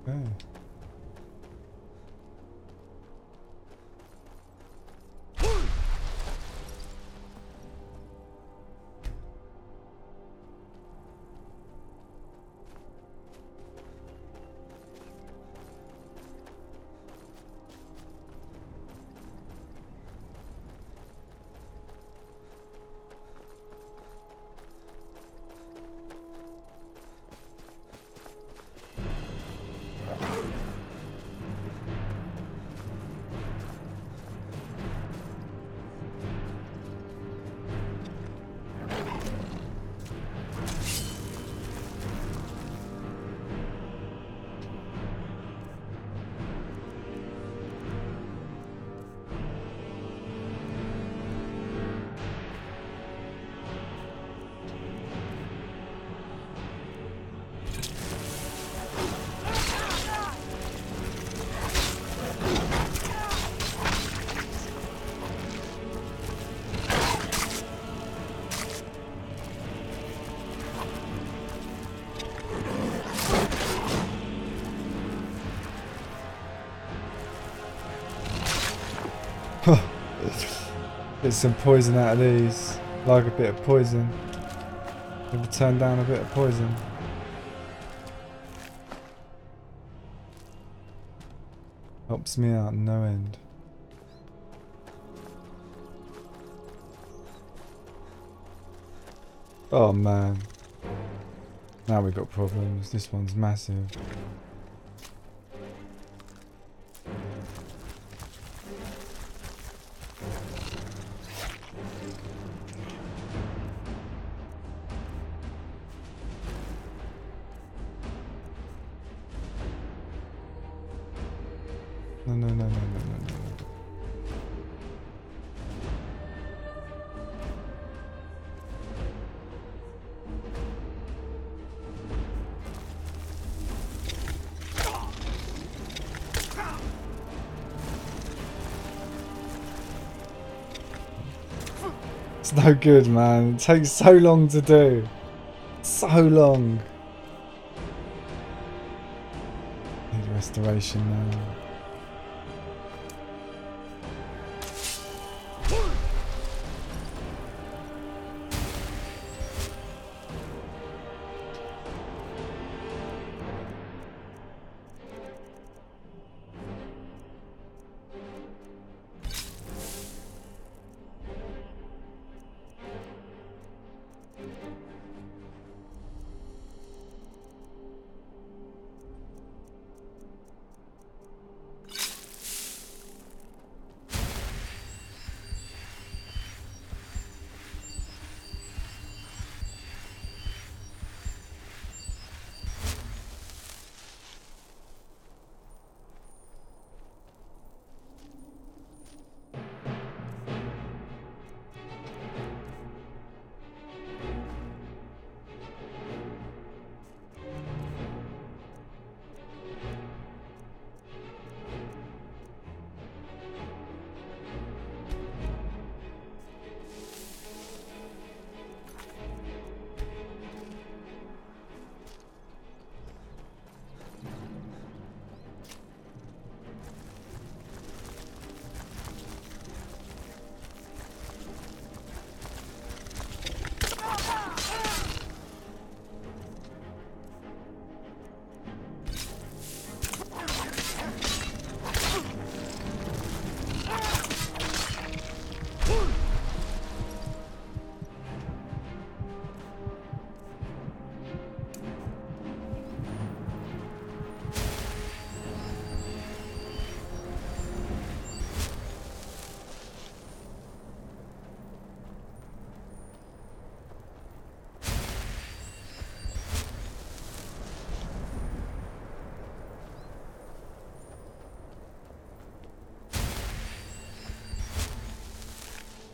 Okay. Get some poison out of these. Like a bit of poison. Ever turn down a bit of poison? Helps me out no end. Oh man. Now we've got problems. This one's massive. No. It's no good, man. It takes so long to do. So long. Need restoration now.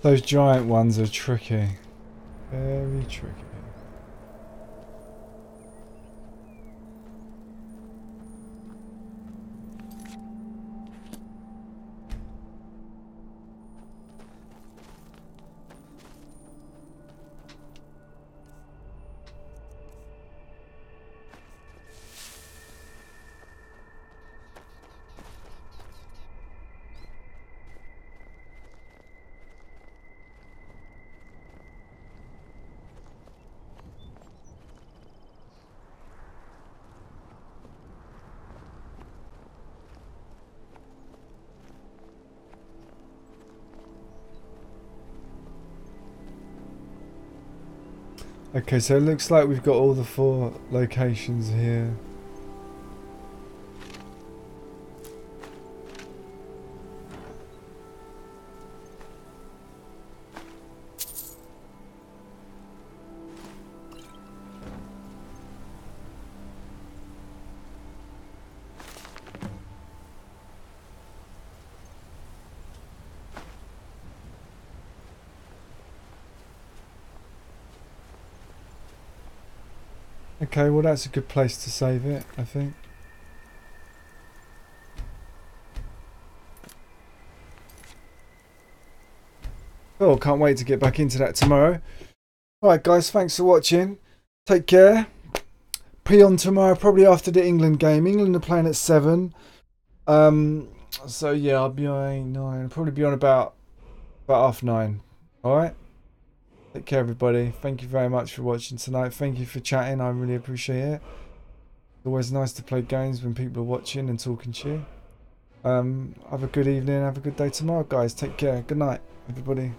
Those giant ones are tricky. Very tricky. Okay, so it looks like we've got all the 4 locations here. Okay, well that's a good place to save it, I think. Oh, can't wait to get back into that tomorrow. Alright guys, thanks for watching. Take care. Pre-on tomorrow, probably after the England game. England are playing at 7. So yeah, I'll be on 9. I'll probably be on about 9:30. Alright? Take care everybody. Thank you very much for watching tonight. Thank you for chatting. I really appreciate it. It's always nice to play games when people are watching and talking to you. Have a good evening. Have a good day tomorrow, guys. Take care. Good night, everybody.